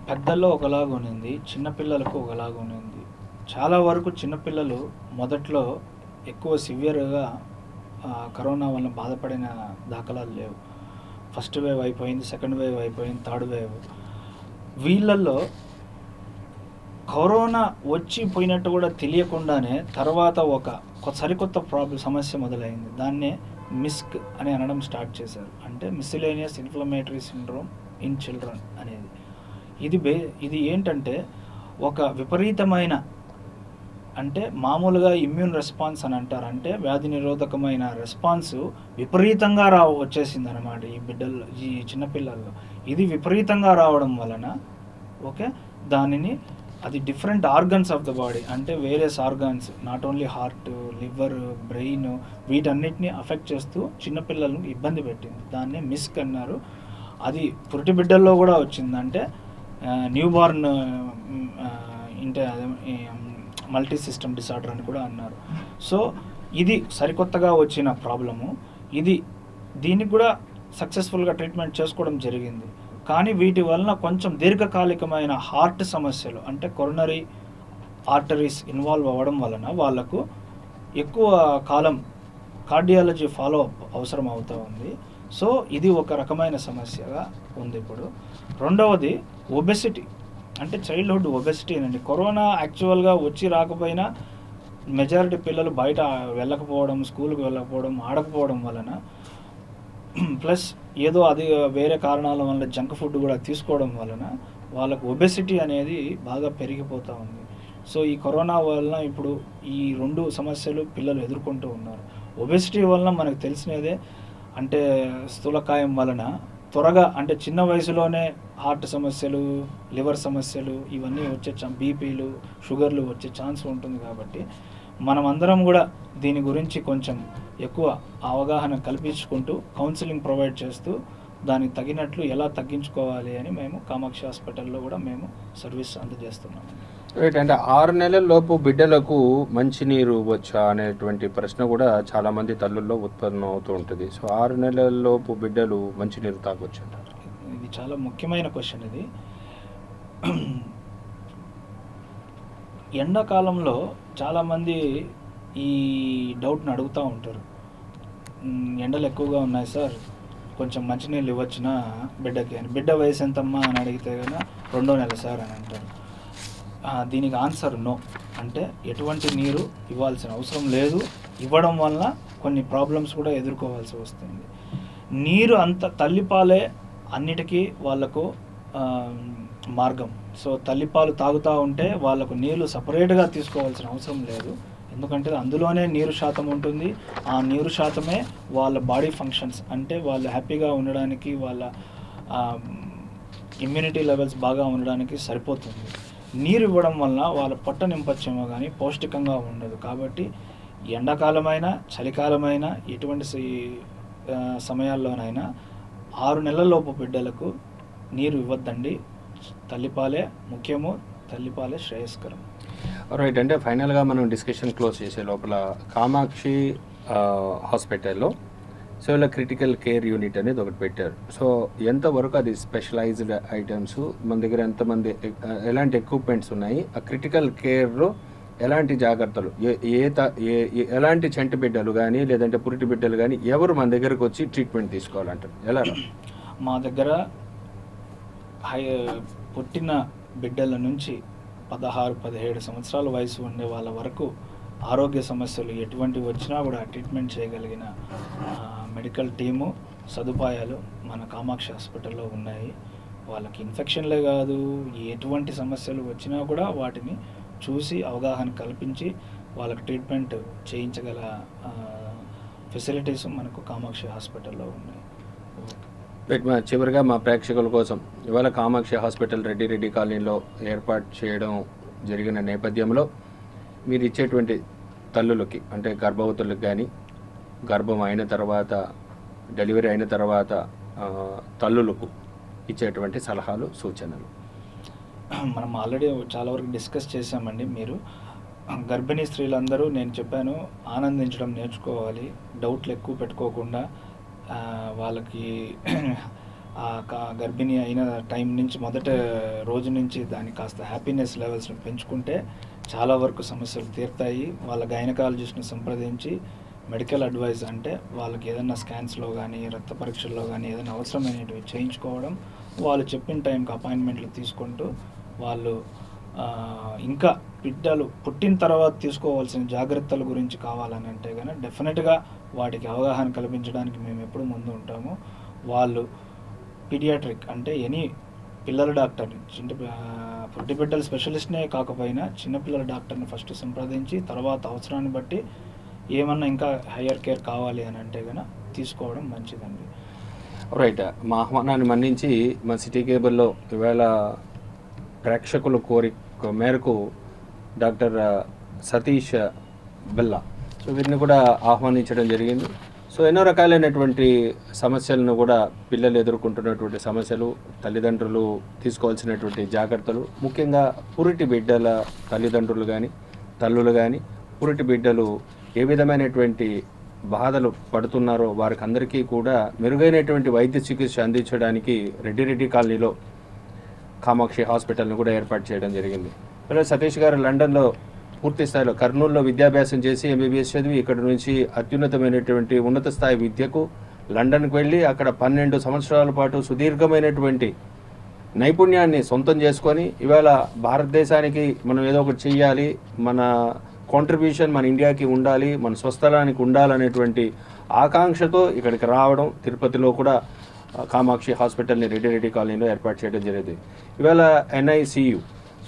పెద్దల్లో ఒకలాగా ఉన్నింది, చిన్నపిల్లలకు ఒకలాగా ఉన్నింది. చాలా వరకు చిన్నపిల్లలు మొదట్లో ఎక్కువ సివియర్గా కరోనా వల్ల బాధపడిన దాఖలాలు లేవు. ఫస్ట్ వేవ్ అయిపోయింది, సెకండ్ వేవ్ అయిపోయింది, థర్డ్ వేవ్. వీళ్ళల్లో కరోనా వచ్చి పోయినట్టు కూడా తెలియకుండానే తర్వాత ఒక సరికొత్త సమస్య మొదలైంది. దాన్నే మిస్క్ అని అనడం స్టార్ట్ చేశారు. అంటే miscellaneous inflammatory syndrome in children అనేది. ఇది ఏంటంటే ఒక విపరీతమైన, అంటే మామూలుగా ఇమ్యూన్ రెస్పాన్స్ అని అంటారు, అంటే వ్యాధి నిరోధకమైన రెస్పాన్స్ విపరీతంగా వచ్చేసింది అనమాట ఈ చిన్నపిల్లల్లో. ఇది విపరీతంగా రావడం వలన దానిని అది different organs of the body, అంటే various organs, not only heart, liver, brain, వీటన్నిటిని అఫెక్ట్ చేస్తూ చిన్నపిల్లలను ఇబ్బంది పెట్టింది. దాన్ని మిస్క్ అన్నారు. అది పురిటి బిడ్డల్లో కూడా వచ్చింది. అంటే న్యూబార్న్ మల్టీ సిస్టమ్ డిసార్డర్ అని కూడా అన్నారు. సో ఇది సరికొత్తగా వచ్చిన ప్రాబ్లము. దీనికి కూడా సక్సెస్ఫుల్గా ట్రీట్మెంట్ చేసుకోవడం జరిగింది. కానీ వీటి వలన కొంచెం దీర్ఘకాలికమైన హార్ట్ సమస్యలు, అంటే కొరోనరీ ఆర్టరీస్ ఇన్వాల్వ్ అవ్వడం వలన వాళ్ళకు ఎక్కువ కాలం కార్డియాలజీ ఫాలో అప్ అవసరం అవుతూ ఉంది. సో ఇది ఒక రకమైన సమస్యగా ఉంది ఇప్పుడు. రెండవది ఒబెసిటీ, అంటే చైల్డ్హుడ్ ఒబెసిటీ అండి. కరోనా యాక్చువల్గా వచ్చి రాకపోయినా మెజారిటీ పిల్లలు బయట వెళ్ళకపోవడం, స్కూల్కి వెళ్ళకపోవడం, ఆడకపోవడం వలన, ప్లస్ ఏదో అది వేరే కారణాల వల్ల జంక్ ఫుడ్ కూడా తీసుకోవడం వలన వాళ్ళకు ఒబెసిటీ అనేది బాగా పెరిగిపోతూ ఉంది. సో ఈ కరోనా వలన ఇప్పుడు ఈ రెండు సమస్యలు పిల్లలు ఎదుర్కొంటూ ఉన్నారు. ఒబెసిటీ వలన మనకు తెలిసినదే, అంటే స్థూలకాయం వలన త్వరగా, అంటే చిన్న వయసులోనే హార్ట్ సమస్యలు, లివర్ సమస్యలు ఇవన్నీ వచ్చే బీపీలు, షుగర్లు వచ్చే ఛాన్స్ ఉంటుంది. కాబట్టి మనం అందరం కూడా దీని గురించి కొంచెం ఎక్కువ అవగాహన కల్పించుకుంటూ కౌన్సిలింగ్ ప్రొవైడ్ చేస్తూ దానికి తగినట్లు ఎలా తగ్గించుకోవాలి అని మేము కామాక్షి హాస్పిటల్లో కూడా మేము సర్వీస్ అందజేస్తున్నాము. రైట్. అంటే 6 నెలల లోపు బిడ్డలకు మంచినీరు వచ్చా అనేటువంటి ప్రశ్న కూడా చాలామంది తల్లుల్లో ఉత్పన్నం అవుతూ ఉంటుంది. సో 6 నెలల లోపు బిడ్డలు మంచినీరు తాగొచ్చు అంటారు? ఇది చాలా ముఖ్యమైన క్వశ్చన్. ఇది ఎండాకాలంలో చాలామంది ఈ డౌట్ని అడుగుతూ ఉంటారు. ఎండలు ఎక్కువగా ఉన్నాయి సార్, కొంచెం మంచినీళ్ళు ఇవ్వచ్చునా బిడ్డకి అని. బిడ్డ వయసు ఎంతమ్మా అని అడిగితే కనుక 2వ నెల సార్ అని అంటారు. దీనికి ఆన్సర్ నో. అంటే ఎటువంటి నీరు ఇవ్వాల్సిన అవసరం లేదు. ఇవ్వడం వల్ల కొన్ని ప్రాబ్లమ్స్ కూడా ఎదుర్కోవాల్సి వస్తుంది. నీరు తల్లిపాలే అన్నిటికీ వాళ్ళకు మార్గం. సో తల్లిపాలు తాగుతూ ఉంటే వాళ్ళకు నీళ్ళు సపరేట్గా తీసుకోవాల్సిన అవసరం లేదు. ఎందుకంటే అందులోనే నీరు శాతం ఉంటుంది. ఆ నీరు శాతమే వాళ్ళ బాడీ ఫంక్షన్స్, అంటే వాళ్ళు హ్యాపీగా ఉండడానికి, వాళ్ళ ఇమ్యూనిటీ లెవెల్స్ బాగా ఉండడానికి సరిపోతుంది. నీరు ఇవ్వడం వల్ల వాళ్ళ పొట్ట నింపచ్చేమో కానీ పౌష్టికంగా ఉండదు. కాబట్టి ఎండాకాలమైనా చలికాలమైనా ఎటువంటి సమయాల్లోనైనా 6 నెలలలోపు బిడ్డలకు నీరు ఇవ్వద్దండి. తల్లిపాలే ముఖ్యము, తల్లిపాలే శ్రేయస్కరం. రైట్. అంటే ఫైనల్గా మనం డిస్కషన్ క్లోజ్ చేసే లోపల కామాక్షి హాస్పిటల్లో సో ఇలా క్రిటికల్ కేర్ యూనిట్ అనేది ఒకటి పెట్టారు. సో ఎంతవరకు అది స్పెషలైజ్డ్ ఐటమ్స్ మన దగ్గర, ఎంతమంది, ఎలాంటి ఎక్విప్మెంట్స్ ఉన్నాయి, ఆ క్రిటికల్ కేర్లో ఎలాంటి జాగ్రత్తలు ఎలాంటి చంటి బిడ్డలు కానీ లేదంటే పురిటి బిడ్డలు కానీ ఎవరు మన దగ్గరకు వచ్చి ట్రీట్మెంట్ తీసుకోవాలంటారు? ఎలా? మా దగ్గర పుట్టిన బిడ్డల నుంచి 16-17 సంవత్సరాల వయసు ఉండే వాళ్ళ వరకు ఆరోగ్య సమస్యలు ఎటువంటివి వచ్చినా కూడా ట్రీట్మెంట్ చేయగలిగిన మెడికల్ టీము సదుపాయాలు మన కామాక్షి హాస్పిటల్లో ఉన్నాయి. వాళ్ళకి ఇన్ఫెక్షన్లే కాదు, ఎటువంటి సమస్యలు వచ్చినా కూడా వాటిని చూసి అవగాహన కల్పించి వాళ్ళకి ట్రీట్మెంట్ చేయించగల ఫెసిలిటీస్ మనకు కామాక్షి హాస్పిటల్లో ఉన్నాయి. చివరిగా మా ప్రేక్షకుల కోసం ఇవాళ కామాక్షి హాస్పిటల్ రెడ్డి కాలనీలో ఏర్పాటు చేయడం జరిగిన నేపథ్యంలో మీరు ఇచ్చేటువంటి తల్లులకి అంటే గర్భవతులకు కానీ గర్భం అయిన తర్వాత డెలివరీ అయిన తర్వాత తల్లులకు ఇచ్చేటువంటి సలహాలు సూచనలు మనం ఆల్రెడీ చాలా వరకు డిస్కస్ చేసామండి. మీరు గర్భిణీ స్త్రీలందరూ నేను చెప్పాను ఆనందించడం నేర్చుకోవాలి, డౌట్లు ఎక్కువ పెట్టుకోకుండా వాళ్ళకి గర్భిణీ అయిన టైం నుంచి మొదట రోజు నుంచి దాన్ని కాస్త హ్యాపీనెస్ లెవెల్స్ని పెంచుకుంటే చాలా వరకు సమస్యలు తీరుతాయి. వాళ్ళ గైనకాలజిస్ట్ని సంప్రదించి మెడికల్ అడ్వైజ్ అంటే వాళ్ళకి ఏదైనా స్కాన్స్లో కానీ రక్త పరీక్షల్లో కానీ ఏదైనా అవసరమైనవి చేయించుకోవడం, వాళ్ళు చెప్పిన టైంకి అపాయింట్మెంట్లు తీసుకుంటూ వాళ్ళు ఇంకా బిడ్డలు పుట్టిన తర్వాత తీసుకోవాల్సిన జాగ్రత్తల గురించి కావాలని అంటే కానీ డెఫినెట్గా వాటికి అవగాహన కల్పించడానికి మేము ఎప్పుడు ముందు ఉంటాము. వాళ్ళు పీడియాట్రిక్ అంటే ఎనీ పిల్లల డాక్టర్ పుట్టి బిడ్డల స్పెషలిస్ట్నే కాకపోయినా చిన్నపిల్లల డాక్టర్ని ఫస్ట్ సంప్రదించి తర్వాత అవసరాన్ని బట్టి ఏమన్నా ఇంకా హయ్యర్ కేర్ కావాలి అని అంటే కనుక తీసుకోవడం మంచిదండి. రైట్. మా ఆహ్వానాన్ని మన్నించి మా సిటీ కేబుల్లో ఇవాళ ప్రేక్షకుల కోరిక మేరకు డాక్టర్ సతీష్ బెల్లా వీరిని కూడా ఆహ్వానించడం జరిగింది. సో ఎన్నో రకాలైనటువంటి సమస్యలను కూడా పిల్లలు ఎదుర్కొంటున్నటువంటి సమస్యలు, తల్లిదండ్రులు తీసుకోవాల్సినటువంటి జాగ్రత్తలు, ముఖ్యంగా పురిటి బిడ్డల తల్లిదండ్రులు కానీ తల్లులు కానీ పురిటి బిడ్డలు ఏ విధమైనటువంటి బాధలు పడుతున్నారో వారికి అందరికీ కూడా మెరుగైనటువంటి వైద్య చికిత్స అందించడానికి రెడ్డి కాలనీలో కామాక్షి హాస్పిటల్ని కూడా ఏర్పాటు చేయడం జరిగింది. సతీష్ గారు లండన్లో పూర్తి స్థాయిలో కర్నూలులో విద్యాభ్యాసం చేసి ఎంబీబీఎస్ చదివి ఇక్కడ నుంచి అత్యున్నతమైనటువంటి ఉన్నత స్థాయి విద్యకు లండన్కి వెళ్ళి అక్కడ 12 సంవత్సరాల పాటు సుదీర్ఘమైనటువంటి నైపుణ్యాన్ని సొంతం చేసుకొని ఇవాళ భారతదేశానికి మనం ఏదో ఒకటి చెయ్యాలి, మన కాంట్రిబ్యూషన్ మన ఇండియాకి ఉండాలి, మన స్వస్థలానికి ఉండాలనేటువంటి ఆకాంక్షతో ఇక్కడికి రావడం, తిరుపతిలో కూడా కామాక్షి హాస్పిటల్ని రెడ్డి కాలనీలో ఏర్పాటు చేయడం జరిగింది. ఇవాళ NICU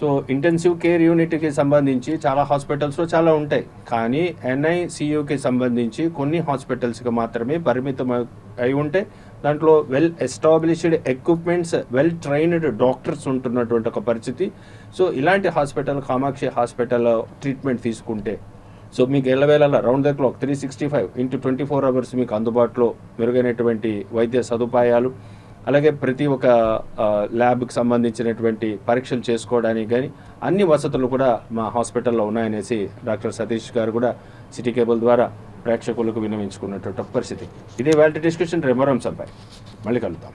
సో ఇంటెన్సివ్ కేర్ యూనిట్కి సంబంధించి చాలా హాస్పిటల్స్లో చాలా ఉంటాయి, కానీ NICUకి సంబంధించి కొన్ని హాస్పిటల్స్కి మాత్రమే పరిమితం అయి ఉంటే దాంట్లో well established equipments, well trained doctors ఉంటున్నటువంటి ఒక పరిస్థితి. సో ఇలాంటి హాస్పిటల్ కామాక్షి హాస్పిటల్లో ట్రీట్మెంట్ తీసుకుంటే సో మీకు ఎల్లవేళలా రౌండ్ ద క్లాక్ 365 అవర్స్ మీకు అందుబాటులో మెరుగైనటువంటి వైద్య సదుపాయాలు, అలాగే ప్రతి ఒక్క ల్యాబ్కి సంబంధించినటువంటి పరీక్షలు చేసుకోవడానికి కానీ అన్ని వసతులు కూడా మా హాస్పిటల్లో ఉన్నాయనేసి డాక్టర్ సతీష్ గారు కూడా సిటీ కేబుల్ ద్వారా ప్రేక్షకులకు విన్నవించుకున్నటువంటి పరిస్థితి. ఇదే వాళ్ళ డిస్కషన్ రేపు మరో అంశంపై మళ్ళీ కలుద్దాం.